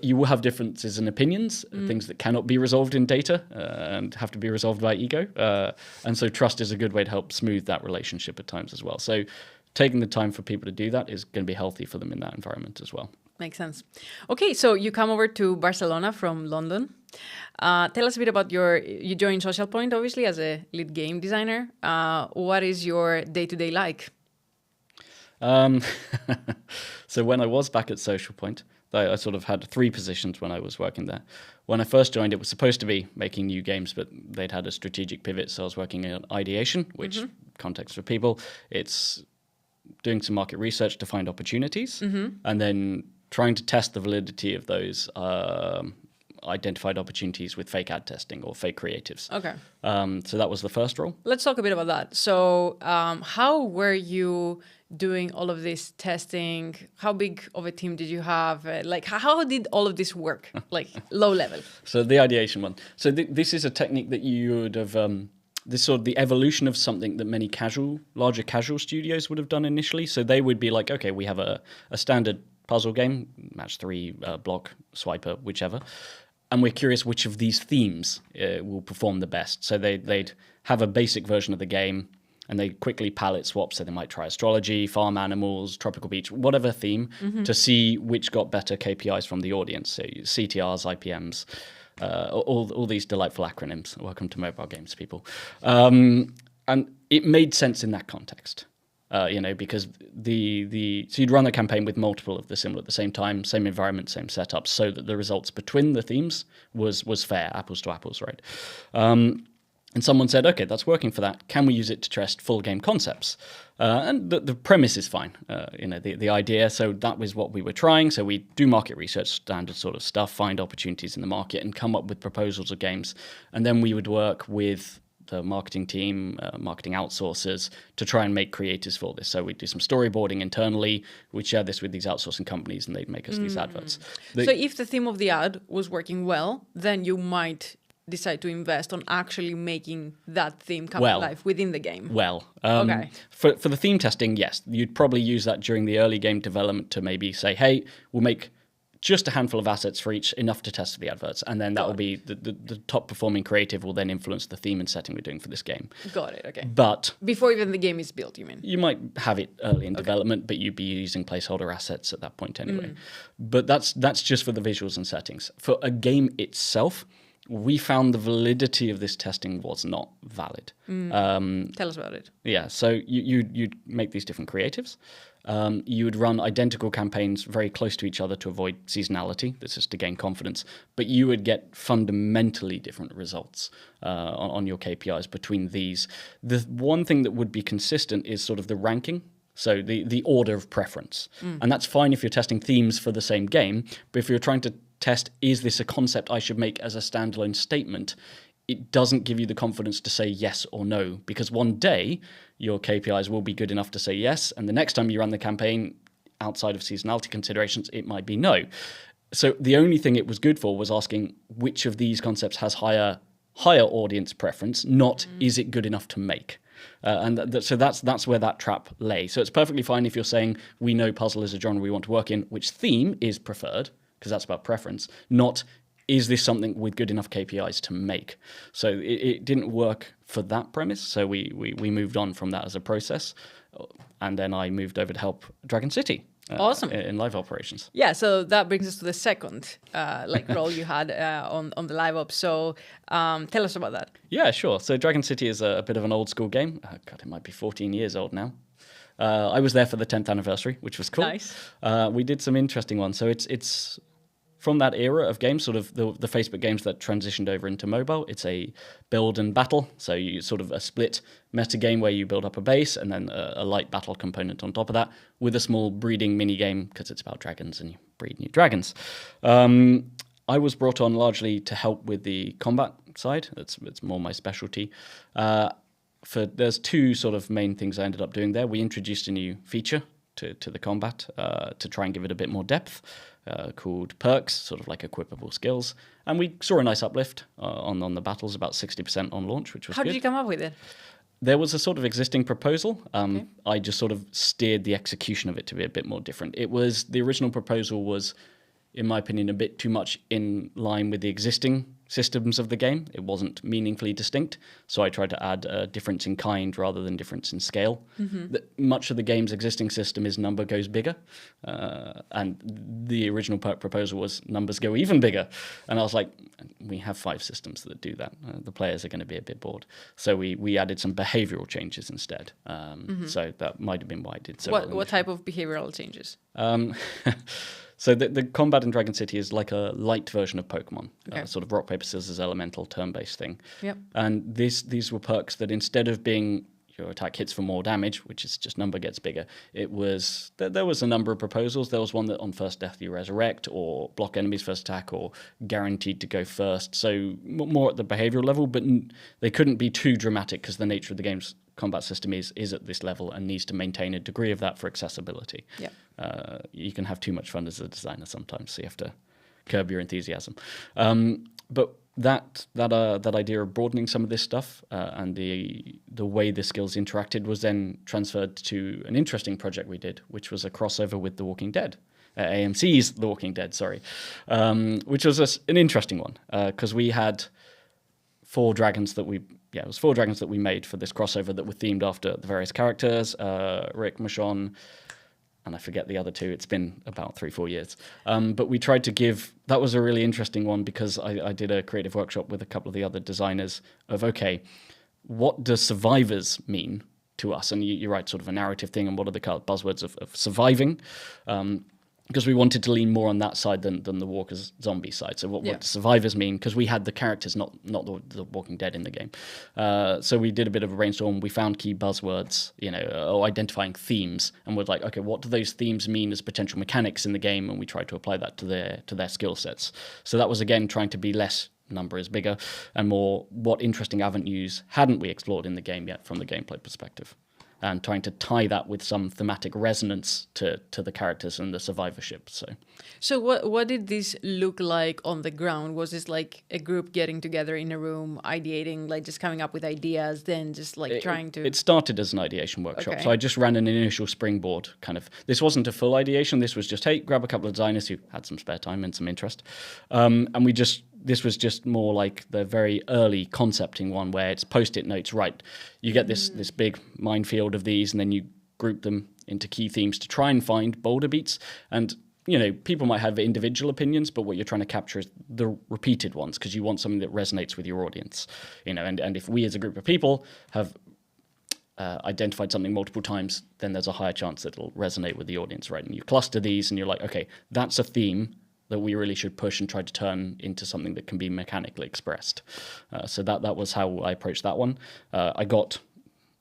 Speaker 1: you will have differences in opinions, things that cannot be resolved in data and have to be resolved by ego. And so trust is a good way to help smooth that relationship at times as well. So taking the time for people to do that is going to be healthy for them in that environment as well.
Speaker 2: Makes sense. Okay, so you come over to Barcelona from London. Tell us a bit about you joined Social Point, obviously, as a lead game designer. What is your day-to-day like?
Speaker 1: So when I was back at Social Point, I sort of had 3 positions when I was working there. When I first joined, it was supposed to be making new games, but they'd had a strategic pivot, so I was working on ideation, which, context for people, it's doing some market research to find opportunities, and then trying to test the validity of those identified opportunities with fake ad testing or fake creatives.
Speaker 2: Okay.
Speaker 1: So that was the first role.
Speaker 2: Let's talk a bit about that. So how were you doing all of this testing? How big of a team did you have? How did all of this work? Like low level?
Speaker 1: So the ideation one. So this is a technique that you would have... this sort of the evolution of something that many larger casual studios would have done initially. So they would be like, okay, we have a standard puzzle game, match 3, block, swiper, whichever. And we're curious which of these themes will perform the best. So they'd have a basic version of the game and they quickly palette swap. So they might try astrology, farm animals, tropical beach, whatever theme to see which got better KPIs from the audience. So CTRs, IPMs, all these delightful acronyms. Welcome to mobile games, people. And it made sense in that context. Because so you'd run the campaign with multiple of the symbol at the same time, same environment, same setup, so that the results between the themes was fair, apples to apples, right? And someone said, okay, that's working for that. Can we use it to test full game concepts? And the premise is fine, the idea. So that was what we were trying. So we do market research, standard sort of stuff, find opportunities in the market and come up with proposals of games. And then we would work with the marketing team, marketing outsourcers to try and make creatives for this. So we'd do some storyboarding internally. We'd share this with these outsourcing companies and they'd make us these adverts.
Speaker 2: So if the theme of the ad was working well, then you might decide to invest on actually making that theme come alive within the game.
Speaker 1: Okay. For the theme testing, yes, you'd probably use that during the early game development to maybe say, hey, we'll make just a handful of assets for each, enough to test for the adverts, and then that will be the top performing creative will then influence the theme and setting we're doing for this game.
Speaker 2: Got it, okay.
Speaker 1: But
Speaker 2: before even the game is built, you mean?
Speaker 1: You might have it early in development, but you'd be using placeholder assets at that point anyway. But that's just for the visuals and settings. For a game itself, we found the validity of this testing was not valid.
Speaker 2: Tell us about it.
Speaker 1: Yeah, so you'd make these different creatives. You would run identical campaigns very close to each other to avoid seasonality. This is to gain confidence. But you would get fundamentally different results on your KPIs between these. The one thing that would be consistent is sort of the ranking. So the order of preference. And that's fine if you're testing themes for the same game. But if you're trying to test, is this a concept I should make as a standalone statement, it doesn't give you the confidence to say yes or no, because one day your KPIs will be good enough to say yes, and the next time you run the campaign outside of seasonality considerations, it might be no. So the only thing it was good for was asking which of these concepts has higher audience preference, not is it good enough to make. So that's where that trap lay. So it's perfectly fine if you're saying we know puzzle is a genre we want to work in, which theme is preferred, because that's about preference, not is this something with good enough KPIs to make. So it didn't work for that premise, so we moved on from that as a process, and then I moved over to help Dragon City.
Speaker 2: Awesome.
Speaker 1: In live operations.
Speaker 2: Yeah, so that brings us to the second role you had on the live ops. So tell us about that.
Speaker 1: Yeah, sure. So Dragon City is a bit of an old school game. God, it might be 14 years old now. I was there for the 10th anniversary, which was cool.
Speaker 2: Nice.
Speaker 1: We did some interesting ones. So it's from that era of games, sort of the Facebook games that transitioned over into mobile. It's a build and battle. So you sort of a split meta game where you build up a base and then a light battle component on top of that with a small breeding mini game because it's about dragons and you breed new dragons. I was brought on largely to help with the combat side. It's more my specialty. There's two sort of main things I ended up doing there. We introduced a new feature to the combat to try and give it a bit more depth, called perks, sort of like equipable skills. And we saw a nice uplift on the battles, about 60% on launch, which was
Speaker 2: How
Speaker 1: good.
Speaker 2: did you come up with it?
Speaker 1: There was a sort of existing proposal. I just sort of steered the execution of it to be a bit more different. The original proposal was, in my opinion, a bit too much in line with the existing systems of the game. It wasn't meaningfully distinct, so I tried to add a difference in kind rather than difference in scale. Much of the game's existing system is number goes bigger, and the original proposal was numbers go even bigger. And I was like, we have 5 systems that do that. The players are going to be a bit bored. So we added some behavioral changes instead. So that might have been why I did so.
Speaker 2: What type of behavioral changes?
Speaker 1: So the combat in Dragon City is like a light version of Pokemon, sort of rock, paper, scissors, elemental, turn-based thing.
Speaker 2: Yep.
Speaker 1: And these were perks that instead of being your attack hits for more damage, which is just number gets bigger, there was a number of proposals. There was one that on first death you resurrect, or block enemies first attack, or guaranteed to go first. So more at the behavioral level, but they couldn't be too dramatic because the nature of the game's combat system is at this level and needs to maintain a degree of that for accessibility.
Speaker 2: Yeah.
Speaker 1: You can have too much fun as a designer sometimes, so you have to curb your enthusiasm. But that idea of broadening some of this stuff and the way the skills interacted was then transferred to an interesting project we did, which was a crossover with The Walking Dead. AMC's The Walking Dead, which was an interesting one because we had 4 dragons that we made for this crossover that were themed after the various characters, Rick, Michonne, and I forget the other 2. It's been about 3-4 years. But we tried to that was a really interesting one because I did a creative workshop with a couple of the other designers of, okay, what does survivors mean to us. And you're right, sort of a narrative thing, and what are the buzzwords of surviving. Because we wanted to lean more on that side than the walkers zombie side. So what do survivors mean? Because we had the characters, not the Walking Dead in the game. So we did a bit of a brainstorm. We found key buzzwords, or identifying themes, and we're like, okay, what do those themes mean as potential mechanics in the game? And we tried to apply that to their skill sets. So that was again trying to be less number is bigger and more what interesting avenues hadn't we explored in the game yet from the gameplay perspective. And trying to tie that with some thematic resonance to the characters and the survivorship. So
Speaker 2: what did this look like on the ground? Was this like a group getting together in a room, ideating, like just coming up with ideas, then just like trying to...
Speaker 1: It started as an ideation workshop.
Speaker 2: Okay.
Speaker 1: So I just ran an initial springboard kind of. This wasn't a full ideation. This was just, hey, grab a couple of designers who had some spare time and some interest. And this was just more like the very early concepting one where it's post-it notes, right? You get this big minefield of these and then you group them into key themes to try and find boulder beats. And, people might have individual opinions, but what you're trying to capture is the repeated ones because you want something that resonates with your audience, and if we as a group of people have identified something multiple times, then there's a higher chance that it'll resonate with the audience, right? And you cluster these and you're like, okay, that's a theme that we really should push and try to turn into something that can be mechanically expressed. So that was how I approached that one. I got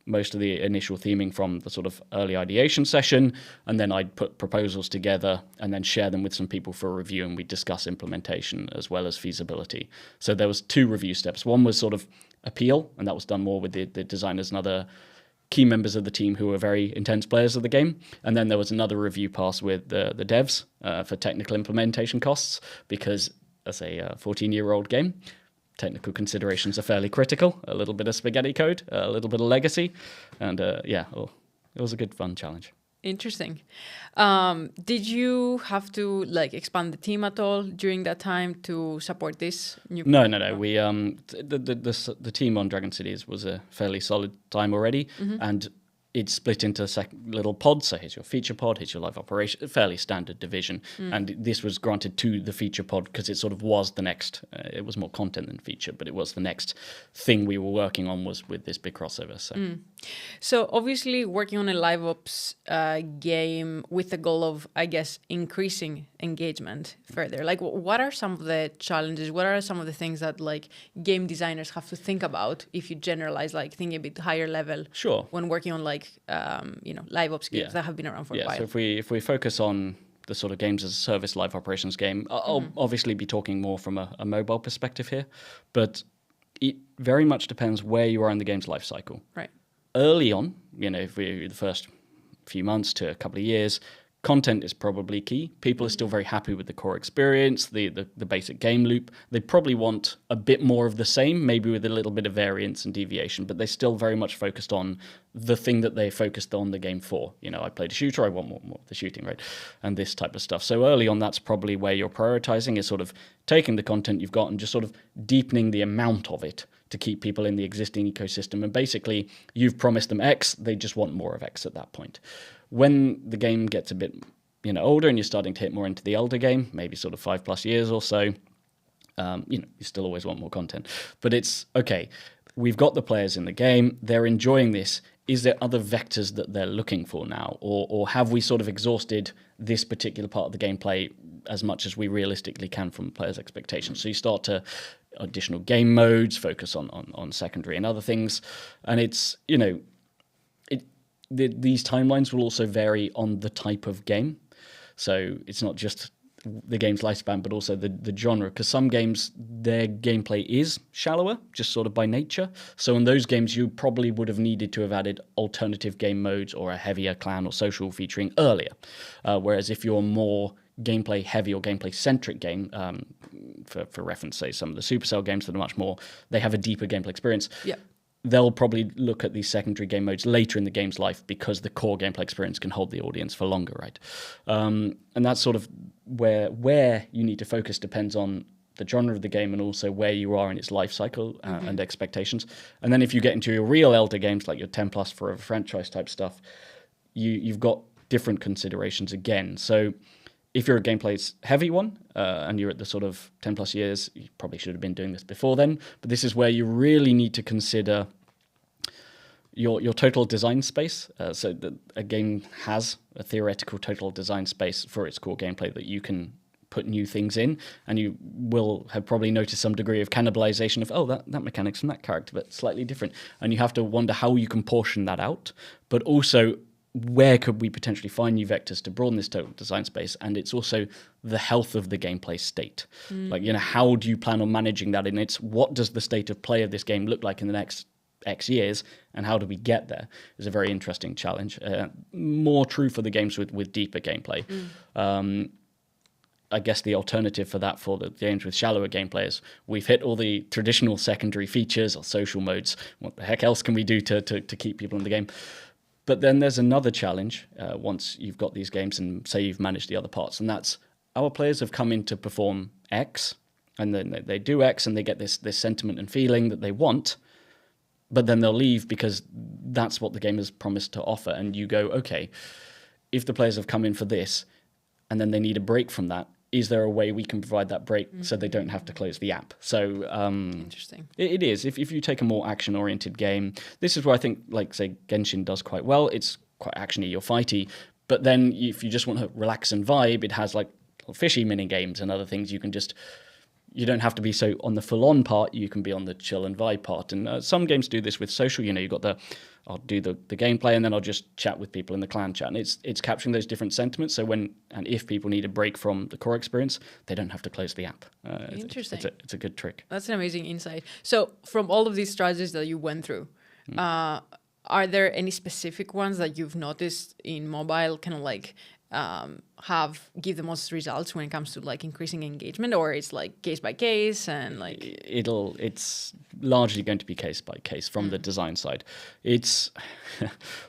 Speaker 1: most of the initial theming from the sort of early ideation session, and then I'd put proposals together and then share them with some people for review, and we'd discuss implementation as well as feasibility. So there was 2 review steps. One was sort of appeal, and that was done more with the designers and other key members of the team who were very intense players of the game. And then there was another review pass with the devs for technical implementation costs, because as a 14-year-old game, technical considerations are fairly critical. A little bit of spaghetti code, a little bit of legacy, and it was a good fun challenge.
Speaker 2: Interesting. Did you have to expand the team at all during that time to support this new?
Speaker 1: No. We the team on Dragon Cities was a fairly solid time already, and it's split into little pods. So here's your feature pod, here's your live operation, fairly standard division. And this was granted to the feature pod because it sort of was the next, it was more content than feature, but it was the next thing we were working on was with this big crossover.
Speaker 2: So obviously working on a live ops game with the goal of, I guess, increasing engagement further. Like what are some of the challenges? What are some of the things that game designers have to think about if you generalize, thinking a bit higher level?
Speaker 1: Sure.
Speaker 2: When working on live ops games that have been around for a while.
Speaker 1: So if we focus on the sort of games as a service live operations game, I'll obviously be talking more from a mobile perspective here, but it very much depends where you are in the game's life cycle.
Speaker 2: Right.
Speaker 1: Early on, if we're the first few months to a couple of years, content is probably key. People are still very happy with the core experience, the basic game loop. They probably want a bit more of the same, maybe with a little bit of variance and deviation, but they're still very much focused on the thing that they focused on the game for. I played a shooter, I want more of the shooting, right? And this type of stuff. So early on, that's probably where you're prioritizing, is sort of taking the content you've got and just sort of deepening the amount of it to keep people in the existing ecosystem. And basically, you've promised them X, they just want more of X at that point. When the game gets a bit older and you're starting to hit more into the elder game, maybe sort of 5+ years or so, you still always want more content. But it's, okay, we've got the players in the game, they're enjoying this. Is there other vectors that they're looking for now? Or have we sort of exhausted this particular part of the gameplay as much as we realistically can from players' expectations? So you start to additional game modes, focus on secondary and other things. And it's, these timelines will also vary on the type of game. So it's not just the game's lifespan, but also the genre, because some games, their gameplay is shallower, just sort of by nature. So in those games, you probably would have needed to have added alternative game modes or a heavier clan or social featuring earlier. Whereas if you're more gameplay heavy or gameplay centric game, for reference, say some of the Supercell games that are much more, they have a deeper gameplay experience.
Speaker 2: Yeah.
Speaker 1: They'll probably look at these secondary game modes later in the game's life because the core gameplay experience can hold the audience for longer, right? And that's sort of where you need to focus depends on the genre of the game and also where you are in its life cycle and expectations. And then if you get into your real elder games, like your 10+ for a franchise type stuff, you've got different considerations again. So if you're a gameplay heavy one and you're at the sort of 10+ years, you probably should have been doing this before then. But this is where you really need to consider your total design space. So a game has a theoretical total design space for its core gameplay that you can put new things in, and you will have probably noticed some degree of cannibalization of, that mechanic's from that character, but slightly different. And you have to wonder how you can portion that out, but also where could we potentially find new vectors to broaden this total design space? And it's also the health of the gameplay state. Like, how do you plan on managing that? And it's what does the state of play of this game look like in the next X years, and how do we get there is a very interesting challenge. More true for the games with deeper gameplay. I guess the alternative for that for the games with shallower gameplay is we've hit all the traditional secondary features or social modes. What the heck else can we do to keep people in the game? But then there's another challenge once you've got these games and say you've managed the other parts, and that's our players have come in to perform X, and then they do X and they get this sentiment and feeling that they want, but then they'll leave because that's what the game has promised to offer. And you go, okay, if the players have come in for this and then they need a break from that, is there a way we can provide that break so they don't have to close the app? So
Speaker 2: interesting.
Speaker 1: It is. If you take a more action-oriented game, this is where I think, like, say, Genshin does quite well. It's quite actiony or fighty. But then if you just want to relax and vibe, it has, like, fishy mini-games and other things. You don't have to be so on the full-on part. You can be on the chill and vibe part. And some games do this with social. You've got I'll do the gameplay and then I'll just chat with people in the clan chat. And it's capturing those different sentiments. So when and if people need a break from the core experience, they don't have to close the app.
Speaker 2: Interesting.
Speaker 1: It's a good trick.
Speaker 2: That's an amazing insight. So from all of these strategies that you went through, are there any specific ones that you've noticed in mobile kind of like give the most results when it comes to like increasing engagement, or it's like case by case and like
Speaker 1: it's largely going to be case by case from the design side. It's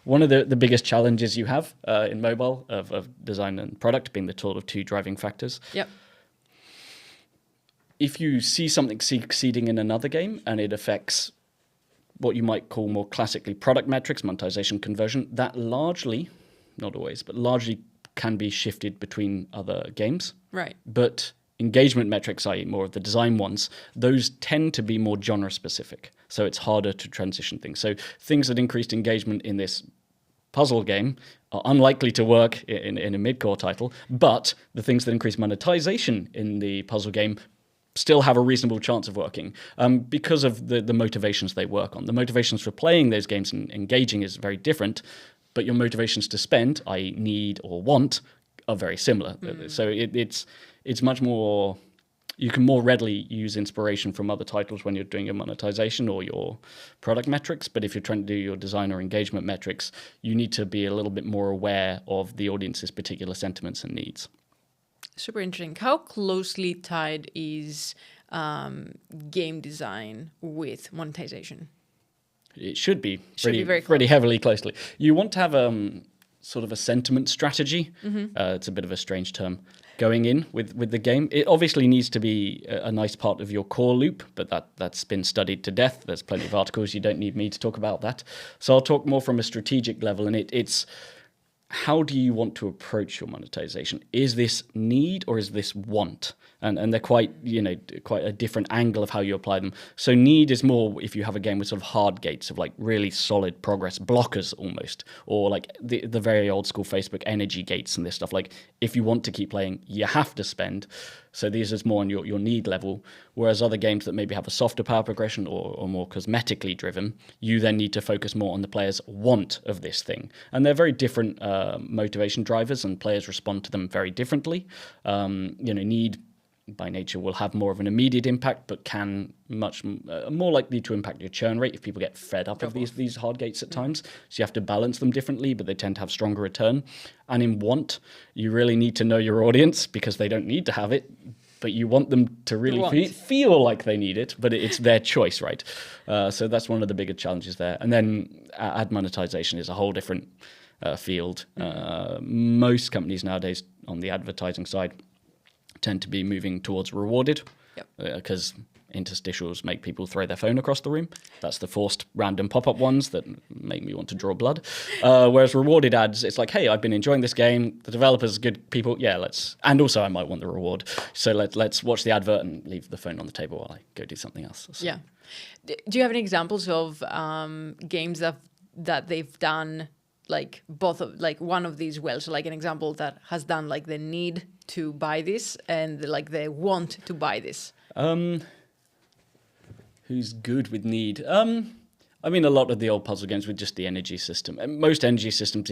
Speaker 1: one of the biggest challenges you have in mobile of design and product being the sort of two driving factors.
Speaker 2: Yep.
Speaker 1: If you see something succeeding in another game and it affects what you might call more classically product metrics, monetization, conversion, that largely, not always, but largely can be shifted between other games.
Speaker 2: Right.
Speaker 1: But engagement metrics, i.e. more of the design ones, those tend to be more genre specific. So it's harder to transition things. So things that increased engagement in this puzzle game are unlikely to work in a mid-core title, but the things that increase monetization in the puzzle game still have a reasonable chance of working because of the motivations they work on. The motivations for playing those games and engaging is very different, but your motivations to spend, i.e. need or want, are very similar. So it's much more, you can more readily use inspiration from other titles when you're doing your monetization or your product metrics, but if you're trying to do your design or engagement metrics, you need to be a little bit more aware of the audience's particular sentiments and needs.
Speaker 2: Super interesting. How closely tied is game design with monetization?
Speaker 1: It should be
Speaker 2: very
Speaker 1: pretty heavily closely. You want to have sort of a sentiment strategy. It's a bit of a strange term going in with the game. It obviously needs to be a nice part of your core loop, but that's been studied to death. There's plenty of articles. You don't need me to talk about that. So I'll talk more from a strategic level, and it's how do you want to approach your monetization? Is this need or is this want? And they're quite a different angle of how you apply them. So need is more if you have a game with sort of hard gates of like really solid progress blockers almost, or like the very old school Facebook energy gates and this stuff. Like if you want to keep playing, you have to spend. So these is more on your need level, whereas other games that maybe have a softer power progression or more cosmetically driven, you then need to focus more on the player's want of this thing. And they're very different motivation drivers, and players respond to them very differently. Need by nature will have more of an immediate impact, but can much more likely to impact your churn rate if people get fed up of these hard gates at times. So you have to balance them differently, but they tend to have stronger return. And in want, you really need to know your audience because they don't need to have it, but you want them to really feel like they need it, but it's their choice, right? So that's one of the bigger challenges there. And then ad monetization is a whole different field. Most companies nowadays on the advertising side tend to be moving towards rewarded because interstitials make people throw their phone across the room. That's the forced random pop-up ones that make me want to draw blood. Whereas rewarded ads, it's like, hey, I've been enjoying this game. The developers are good people. Yeah, and also I might want the reward. So let's watch the advert and leave the phone on the table while I go do something else. So.
Speaker 2: Yeah. Do you have any examples of games that that they've done like both of like one of these well? So like an example that has done like the need to buy this and like the want to buy this.
Speaker 1: Who's good with need? I mean, a lot of the old puzzle games with just the energy system. And most energy systems,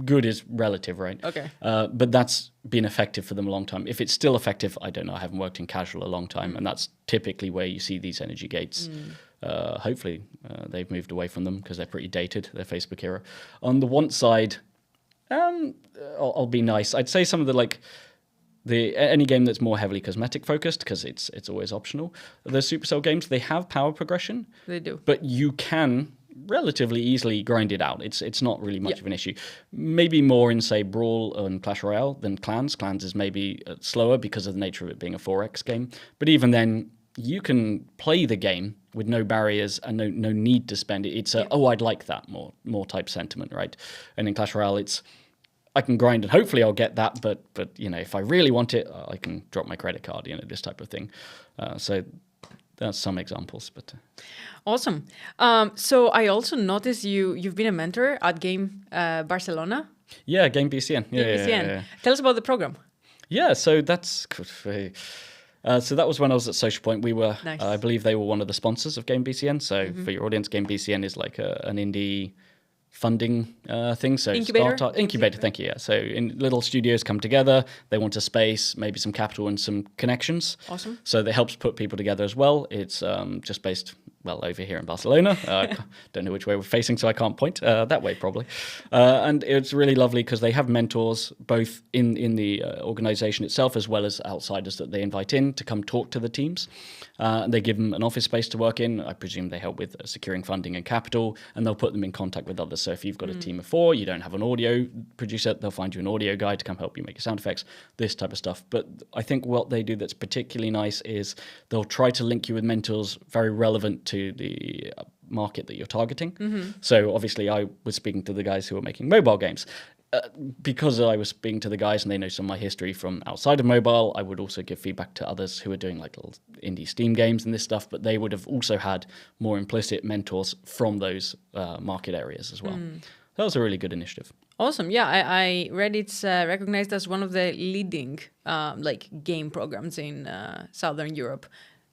Speaker 1: good is relative, right?
Speaker 2: Okay.
Speaker 1: But that's been effective for them a long time. If it's still effective, I don't know. I haven't worked in casual a long time, and that's typically where you see these energy gates. Hopefully, they've moved away from them because they're pretty dated. They're Facebook era. On the want side, I'll be nice. I'd say some of the any game that's more heavily cosmetic focused, because it's always optional. The Supercell games, they have power progression.
Speaker 2: They do.
Speaker 1: But you can relatively easily grind it out. It's not really much of an issue. Maybe more in, say, Brawl and Clash Royale than Clans. Clans is maybe slower because of the nature of it being a 4X game. But even then, you can play the game with no barriers and no need to spend it. It's I'd like that more type sentiment, right? And in Clash Royale, it's I can grind and hopefully I'll get that, but if I really want it, I can drop my credit card, this type of thing. So that's some examples. But
Speaker 2: awesome. So I also noticed you've been a mentor at Game Barcelona.
Speaker 1: Yeah, Game BCN. Yeah.
Speaker 2: Tell us about the program.
Speaker 1: Yeah, so that's good. So that was when I was at Social Point. We were,
Speaker 2: nice.
Speaker 1: I believe they were one of the sponsors of Game BCN. So for your audience, Game BCN is like an indie funding thing. So incubator, thank you. Yeah. So in little studios come together, they want a space, maybe some capital and some connections.
Speaker 2: Awesome.
Speaker 1: So that helps put people together as well. It's just based over here in Barcelona. Don't know which way we're facing, so I can't point that way probably. And it's really lovely because they have mentors both in the organization itself as well as outsiders that they invite in to come talk to the teams. They give them an office space to work in. I presume they help with securing funding and capital, and they'll put them in contact with others. So if you've got a team of 4, you don't have an audio producer, they'll find you an audio guy to come help you make your sound effects, this type of stuff. But I think what they do that's particularly nice is they'll try to link you with mentors very relevant to the market that you're targeting. So obviously I was speaking to the guys who are making mobile games. Because I was speaking to the guys and they know some of my history from outside of mobile, I would also give feedback to others who are doing like little indie Steam games and this stuff, but they would have also had more implicit mentors from those market areas as well. That was a really good initiative.
Speaker 2: Awesome. Yeah, I read it's recognized as one of the leading game programs in Southern Europe.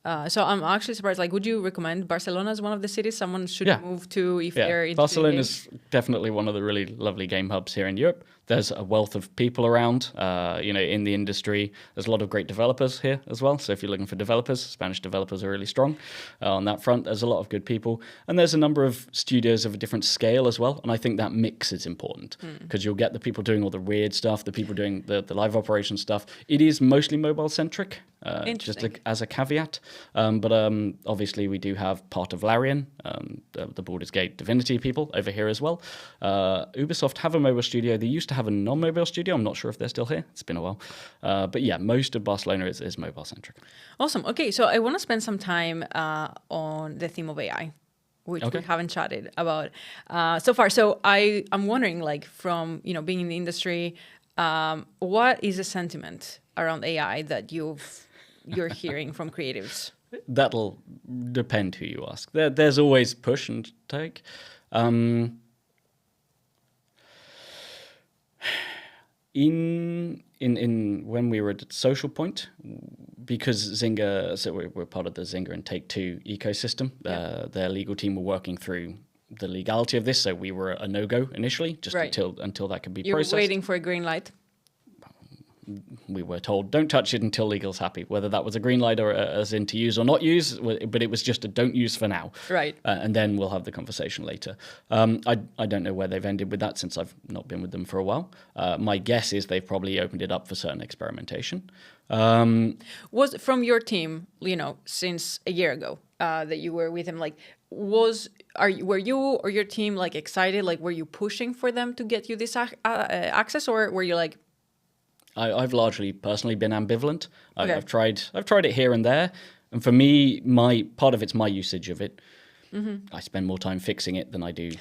Speaker 2: So I'm actually surprised. Like, would you recommend Barcelona as one of the cities someone should move to if they're into
Speaker 1: Barcelona is definitely one of the really lovely game hubs here in Europe. There's a wealth of people around, in the industry. There's a lot of great developers here as well. So if you're looking for developers, Spanish developers are really strong on that front. There's a lot of good people. And there's a number of studios of a different scale as well. And I think that mix is important because you'll get the people doing all the weird stuff, the people doing the live operation stuff. It is mostly mobile-centric, just as a caveat. But obviously we do have part of Larian, the Baldur's Gate Divinity people over here as well. Ubisoft have a mobile studio. They used to have a non-mobile studio. I'm not sure if they're still here. It's been a while. But yeah, most of Barcelona is mobile-centric.
Speaker 2: Awesome. Okay, so I want to spend some time on the theme of AI, which we haven't chatted about so far. So I'm wondering, like, from being in the industry, what is the sentiment around AI that you're hearing from creatives?
Speaker 1: That'll depend who you ask. There's always push and take. In when we were at Social Point, because Zynga, so we're part of the Zynga and Take-Two ecosystem, their legal team were working through the legality of this, so we were a no-go initially, just until that could be processed.
Speaker 2: You were waiting for a green light?
Speaker 1: We were told, don't touch it until legal's happy, whether that was a green light or as in to use or not use, but it was just a don't use for now.
Speaker 2: Right.
Speaker 1: And then we'll have the conversation later. I don't know where they've ended with that since I've not been with them for a while. My guess is they've probably opened it up for certain experimentation.
Speaker 2: Was from your team, since a year ago that you were with them, like, were you or your team like excited? Like, were you pushing for them to get you this access, or were you like,
Speaker 1: I've largely personally been ambivalent. Okay. I've tried it here and there, and for me, part of it's my usage of it. I spend more time fixing it than I do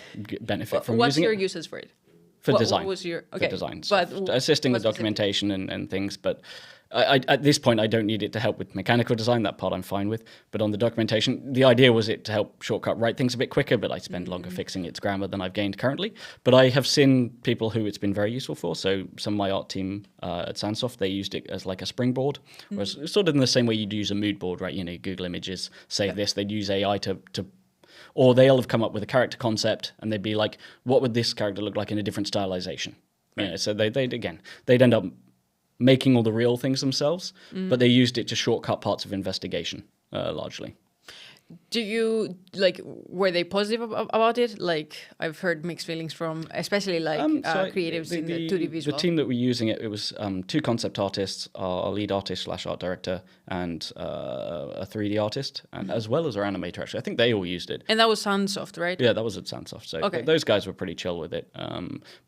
Speaker 1: benefit from using it.
Speaker 2: What's your uses for it?
Speaker 1: For design.
Speaker 2: What was your
Speaker 1: for design, assisting with documentation and things. But At this point, I don't need it to help with mechanical design. That part I'm fine with. But on the documentation, the idea was it to help shortcut write things a bit quicker, but I spend longer fixing its grammar than I've gained currently. But I have seen people who it's been very useful for. So some of my art team at Sandsoft, they used it as like a springboard, whereas sort of in the same way you'd use a mood board, right? Google Images, save this. They'd use AI to or they'll have come up with a character concept and they'd be like, what would this character look like in a different stylization? Right. So they'd end up making all the real things themselves, but they used it to shortcut parts of investigation, largely.
Speaker 2: Do you were they positive about it? Like I've heard mixed feelings from, especially creatives in the 2D visual.
Speaker 1: The team that were using it, it was 2 concept artists, our lead artist / art director, and a 3D artist, and as well as our animator. Actually, I think they all used it.
Speaker 2: And that was Sandsoft, right?
Speaker 1: Yeah, that was at Sandsoft. So those guys were pretty chill with it.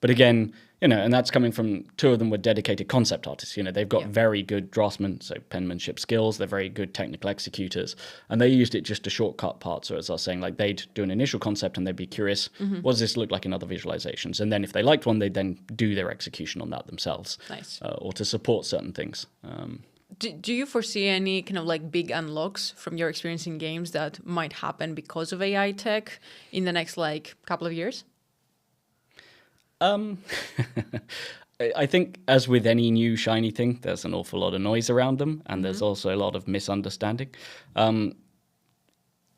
Speaker 1: But again, and that's coming from 2 of them were dedicated concept artists. They've got very good draftsmen, so penmanship skills. They're very good technical executors, and they used it just to shortcut parts. So as I was saying, like they'd do an initial concept and they'd be curious, what does this look like in other visualizations? And then if they liked one, they'd then do their execution on that themselves.
Speaker 2: Nice.
Speaker 1: Or to support certain things.
Speaker 2: Do you foresee any kind of big unlocks from your experience in games that might happen because of AI tech in the next couple of years?
Speaker 1: I think, as with any new shiny thing, there's an awful lot of noise around them, and there's also a lot of misunderstanding.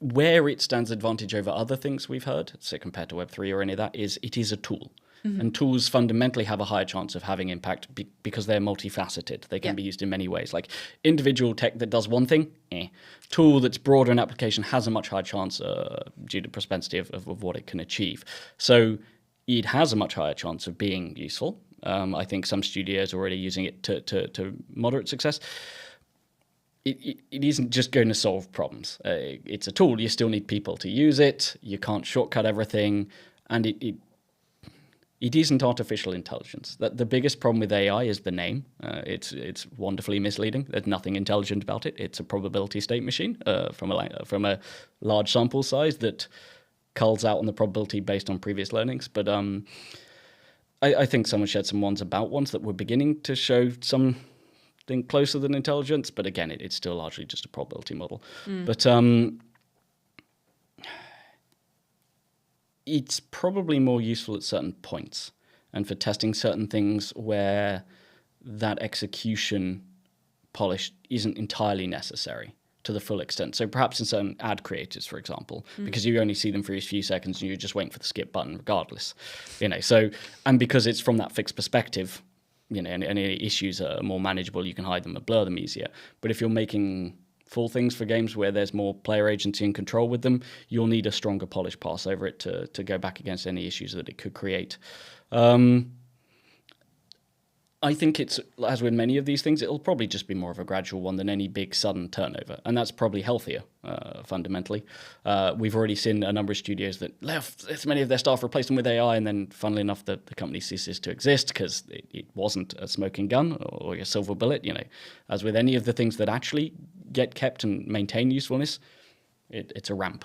Speaker 1: Where it stands advantage over other things we've heard, say compared to Web3 or any of that, is it is a tool. And tools fundamentally have a higher chance of having impact because they're multifaceted. They can be used in many ways. Like individual tech that does one thing, tool that's broader in application has a much higher chance due to propensity of what it can achieve. So it has a much higher chance of being useful. I think some studios are already using it to moderate success. It isn't just going to solve problems. It's a tool. You still need people to use it. You can't shortcut everything. And it isn't artificial intelligence. The biggest problem with AI is the name. It's wonderfully misleading. There's nothing intelligent about it. It's a probability state machine from a large sample size that culls out on the probability based on previous learnings. But I think someone shared some ones that were beginning to show something closer than intelligence. But again, it's still largely just a probability model. But it's probably more useful at certain points and for testing certain things where that execution polish isn't entirely necessary to the full extent. So perhaps in certain ad creators, for example, because you only see them for a few seconds and you're just waiting for the skip button regardless. So, and because it's from that fixed perspective, and any issues are more manageable, you can hide them or blur them easier. But if you're making full things for games where there's more player agency and control with them, you'll need a stronger polish pass over it to go back against any issues that it could create. I think it's, as with many of these things, it'll probably just be more of a gradual one than any big sudden turnover. And that's probably healthier, fundamentally. We've already seen a number of studios that left as many of their staff, replaced them with AI, and then, funnily enough, the company ceases to exist because it wasn't a smoking gun or a silver bullet. As with any of the things that actually get kept and maintain usefulness, it's a ramp.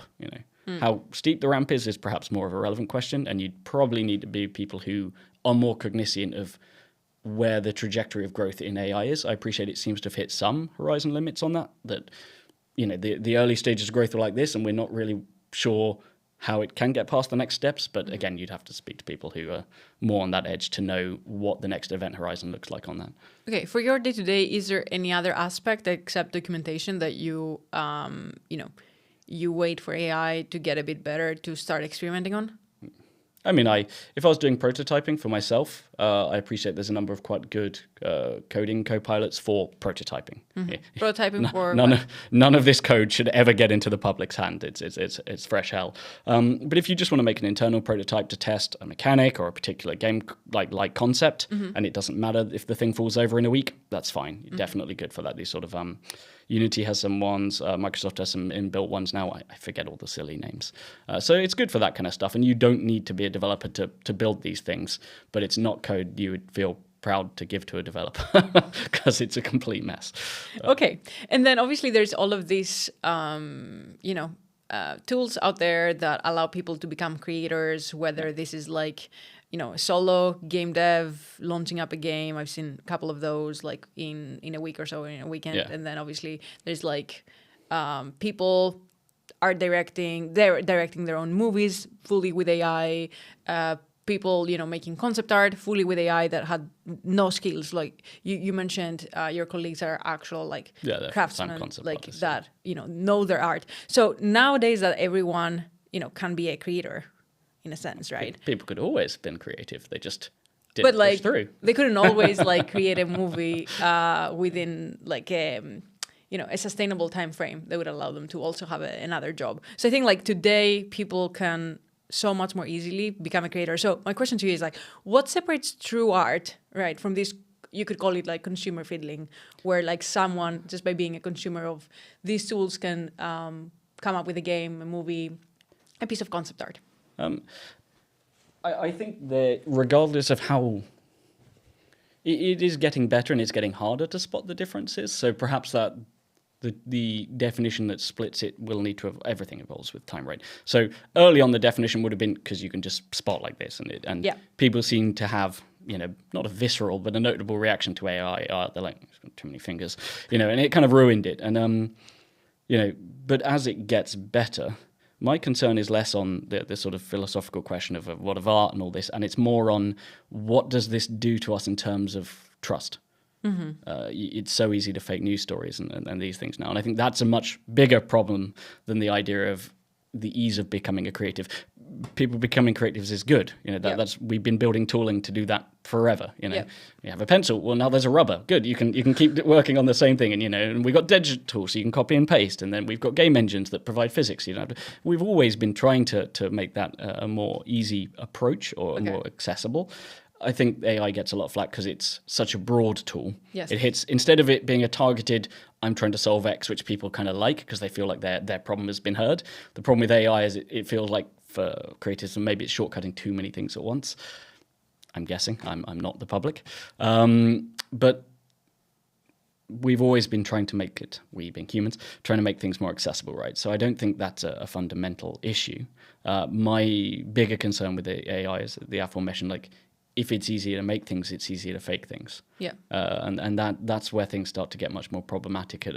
Speaker 1: How steep the ramp is perhaps more of a relevant question, and you'd probably need to be people who are more cognizant of where the trajectory of growth in AI is. I appreciate it seems to have hit some horizon limits on that the early stages of growth are like this, and we're not really sure how it can get past the next steps. But again, you'd have to speak to people who are more on that edge to know what the next event horizon looks like on that. Okay,
Speaker 2: for your day-to-day, is there any other aspect except documentation that you, you wait for AI to get a bit better to start experimenting on?
Speaker 1: I mean, if I was doing prototyping for myself, I appreciate there's a number of quite good coding co-pilots for prototyping.
Speaker 2: Prototyping for
Speaker 1: none of this code should ever get into the public's hand. It's fresh hell. But if you just want to make an internal prototype to test a mechanic or a particular game like concept, and it doesn't matter if the thing falls over in a week, that's fine. You're definitely good for that. These sort of Unity has some ones. Microsoft has some inbuilt ones now. I forget all the silly names. So it's good for that kind of stuff. And you don't need to be a developer to build these things. But it's not code you would feel proud to give to a developer because it's a complete mess.
Speaker 2: Okay. And then obviously there's all of these, tools out there that allow people to become creators, whether this is a solo game dev launching up a game. I've seen a couple of those like in a week or so, in a weekend.
Speaker 1: Yeah.
Speaker 2: And then obviously there's like people are directing their own movies fully with AI. People, making concept art fully with AI that had no skills. Like you mentioned, your colleagues are actual like
Speaker 1: they're
Speaker 2: craftsmen,
Speaker 1: concept
Speaker 2: like
Speaker 1: artists,
Speaker 2: that, know their art. So nowadays that everyone, can be a creator in a sense, right?
Speaker 1: People could always have been creative. They just didn't
Speaker 2: But
Speaker 1: push
Speaker 2: like
Speaker 1: through.
Speaker 2: they couldn't always like create a movie within like a sustainable time frame that would allow them to also have another job. So I think like today people can so much more easily become a creator. So my question to you is like, what separates true art, right, from this? You could call it like consumer fiddling, where like someone just by being a consumer of these tools can come up with a game, a movie, a piece of concept art.
Speaker 1: I think that regardless of how it is getting better and it's getting harder to spot the differences. So perhaps that the definition that splits it will need to have everything evolves with time, right? So early on, the definition would have been because you can just spot like this, and people seem to have not a visceral but a notable reaction to AI. They're like, it's got too many fingers, and it kind of ruined it. And but as it gets better, my concern is less on the sort of philosophical question of what of art and all this, and it's more on what does this do to us in terms of trust. Mm-hmm. It's so easy to fake news stories and these things now, and I think that's a much bigger problem than the idea of the ease of becoming a creative. People becoming creatives is good. That's we've been building tooling to do that forever. You have a pencil. Well, now there's a rubber. Good. You can keep working on the same thing. And we've got digital, so you can copy and paste. And then we've got game engines that provide physics. We've always been trying to make that a more easy approach or more accessible. I think AI gets a lot of flack because it's such a broad tool.
Speaker 2: Yes.
Speaker 1: It hits, instead of it being a targeted, I'm trying to solve X, which people kind of like because they feel like their problem has been heard. The problem with AI is it feels like for creators, and maybe it's shortcutting too many things at once. I'm guessing. I'm not the public. But we've always been trying to make it, we being humans, trying to make things more accessible, right? So I don't think that's a fundamental issue. My bigger concern with the AI is the aforementioned, like, if it's easier to make things, it's easier to fake things. Yeah. And that's where things start to get much more problematic at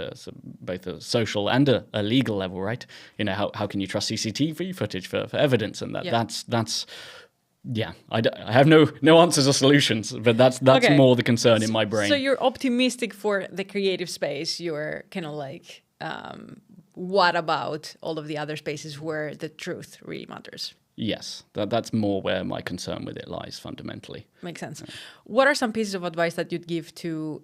Speaker 1: both a social and a legal level, right? How can you trust CCTV footage for evidence? And that's I have no answers or solutions, but that's more the concern in my brain.
Speaker 2: So you're optimistic for the creative space. You're kind of like, what about all of the other spaces where the truth really matters?
Speaker 1: Yes, that's more where my concern with it lies fundamentally.
Speaker 2: Makes sense. Yeah. What are some pieces of advice that you'd give to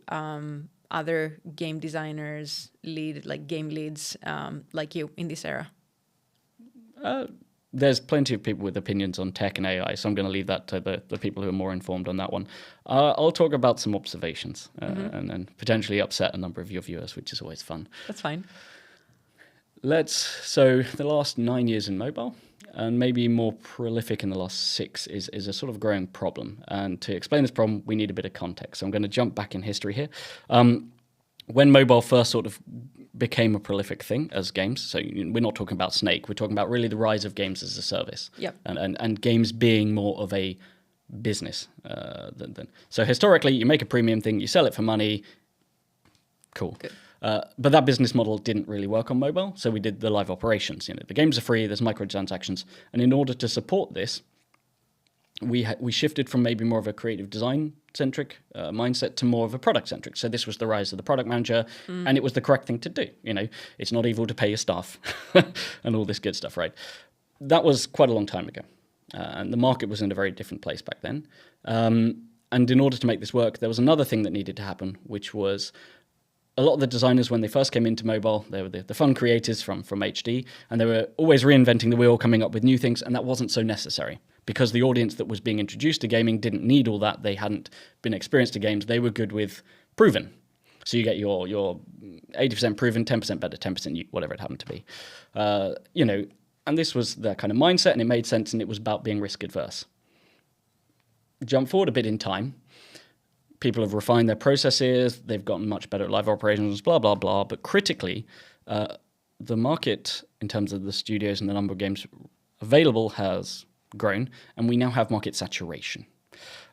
Speaker 2: other game designers, game leads like you in this era?
Speaker 1: There's plenty of people with opinions on tech and AI, so I'm going to leave that to the people who are more informed on that one. I'll talk about some observations and potentially upset a number of your viewers, which is always fun.
Speaker 2: That's fine.
Speaker 1: So the last 9 years in mobile, and maybe more prolific in the last 6, is a sort of growing problem. And to explain this problem, we need a bit of context. So I'm going to jump back in history here. When mobile first sort of became a prolific thing as games, so we're not talking about Snake, we're talking about really the rise of games as a service. Yep. And games being more of a business than. So historically, you make a premium thing, you sell it for money, cool. Good. But that business model didn't really work on mobile, so we did the live operations. The games are free, there's microtransactions, and in order to support this, we shifted from maybe more of a creative design-centric mindset to more of a product-centric. So this was the rise of the product manager, and it was the correct thing to do. It's not evil to pay your staff and all this good stuff, right? That was quite a long time ago, and the market was in a very different place back then. And in order to make this work, there was another thing that needed to happen, which was a lot of the designers, when they first came into mobile, they were the fun creators from HD, and they were always reinventing the wheel, coming up with new things, and that wasn't so necessary because the audience that was being introduced to gaming didn't need all that. They hadn't been experienced to games. They were good with proven. So you get your 80% proven, 10% better, 10% new, whatever it happened to be. And this was their kind of mindset, and it made sense, and it was about being risk-averse. Jump forward a bit in time. People have refined their processes, they've gotten much better at live operations, blah, blah, blah. But critically, the market, in terms of the studios and the number of games available, has grown, and we now have market saturation.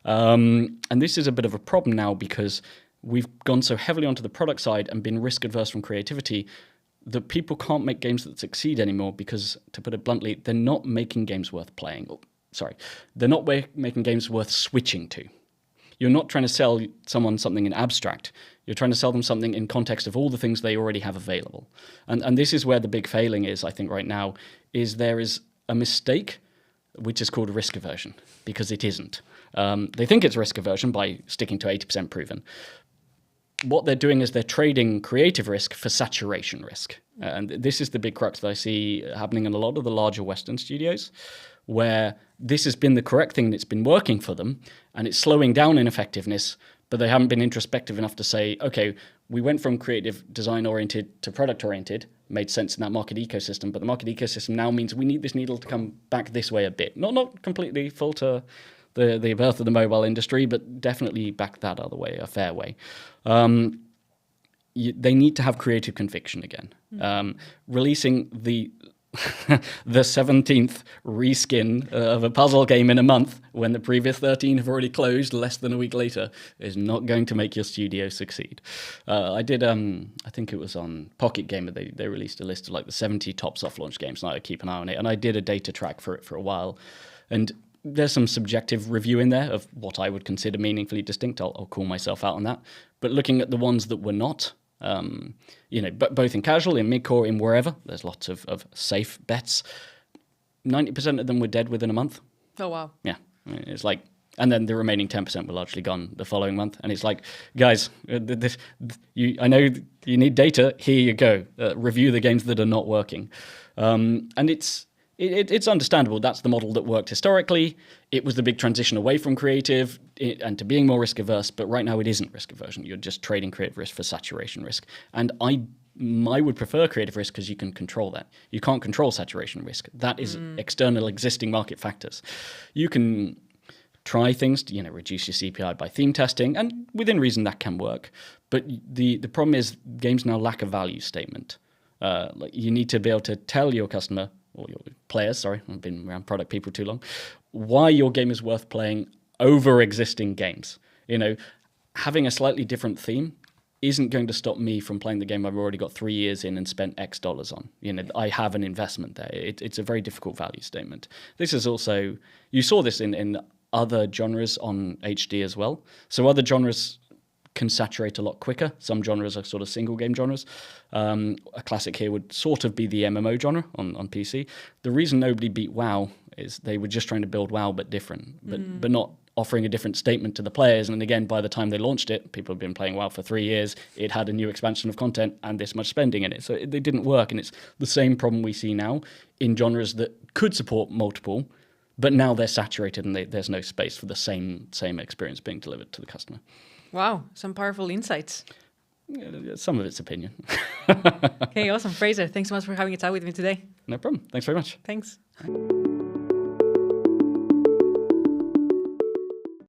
Speaker 1: And this is a bit of a problem now because we've gone so heavily onto the product side and been risk adverse from creativity that people can't make games that succeed anymore because, to put it bluntly, they're not making games worth playing. They're not making games worth switching to. You're not trying to sell someone something in abstract. You're trying to sell them something in context of all the things they already have available. And this is where the big failing is, I think, right now, is there is a mistake which is called risk aversion, because it isn't. They think it's risk aversion by sticking to 80% proven. What they're doing is they're trading creative risk for saturation risk. And this is the big crux that I see happening in a lot of the larger Western studios, where this has been the correct thing that's been working for them, and it's slowing down in effectiveness, but they haven't been introspective enough to say, okay, we went from creative design-oriented to product-oriented, made sense in that market ecosystem, but the market ecosystem now means we need this needle to come back this way a bit. Not completely full to the birth of the mobile industry, but definitely back that other way, a fair way. They need to have creative conviction again. Releasing the 17th reskin of a puzzle game in a month when the previous 13 have already closed less than a week later is not going to make your studio succeed. I did, I think it was on Pocket Gamer, they released a list of like the 70 top soft launch games, and I keep an eye on it, and I did a data track for it for a while, and there's some subjective review in there of what I would consider meaningfully distinct. I'll call myself out on that. But looking at the ones that were not, both in casual, in mid-core, in wherever, there's lots of safe bets. 90% of them were dead within a month.
Speaker 2: Oh, wow.
Speaker 1: Yeah. It's like, and then the remaining 10% were largely gone the following month. And it's like, guys, I know you need data. Here you go. Review the games that are not working. And it's understandable. That's the model that worked historically. It was the big transition away from creative and to being more risk averse. But right now it isn't risk aversion. You're just trading creative risk for saturation risk. And I would prefer creative risk because you can control that. You can't control saturation risk. That is external existing market factors. You can try things to, reduce your CPI by theme testing, and within reason that can work. But the problem is games now lack a value statement. You need to be able to tell your customer, or your players, sorry, I've been around product people too long, why your game is worth playing over existing games. Having a slightly different theme isn't going to stop me from playing the game I've already got 3 years in and spent X dollars on. I have an investment there. It's a very difficult value statement. This is also, you saw this in other genres on HD as well. So other genres can saturate a lot quicker. Some genres are sort of single game genres. A classic here would sort of be the MMO genre on PC. The reason nobody beat WoW is they were just trying to build WoW but different, but not offering a different statement to the players. And again, by the time they launched it, people have been playing WoW for 3 years. It had a new expansion of content and this much spending in it. So they didn't work. And it's the same problem we see now in genres that could support multiple, but now they're saturated and there's no space for the same experience being delivered to the customer.
Speaker 2: Wow, some powerful insights.
Speaker 1: Some of it's opinion.
Speaker 2: Okay, awesome. Fraser, thanks so much for having a chat with me today.
Speaker 1: No problem. Thanks very much.
Speaker 2: Thanks.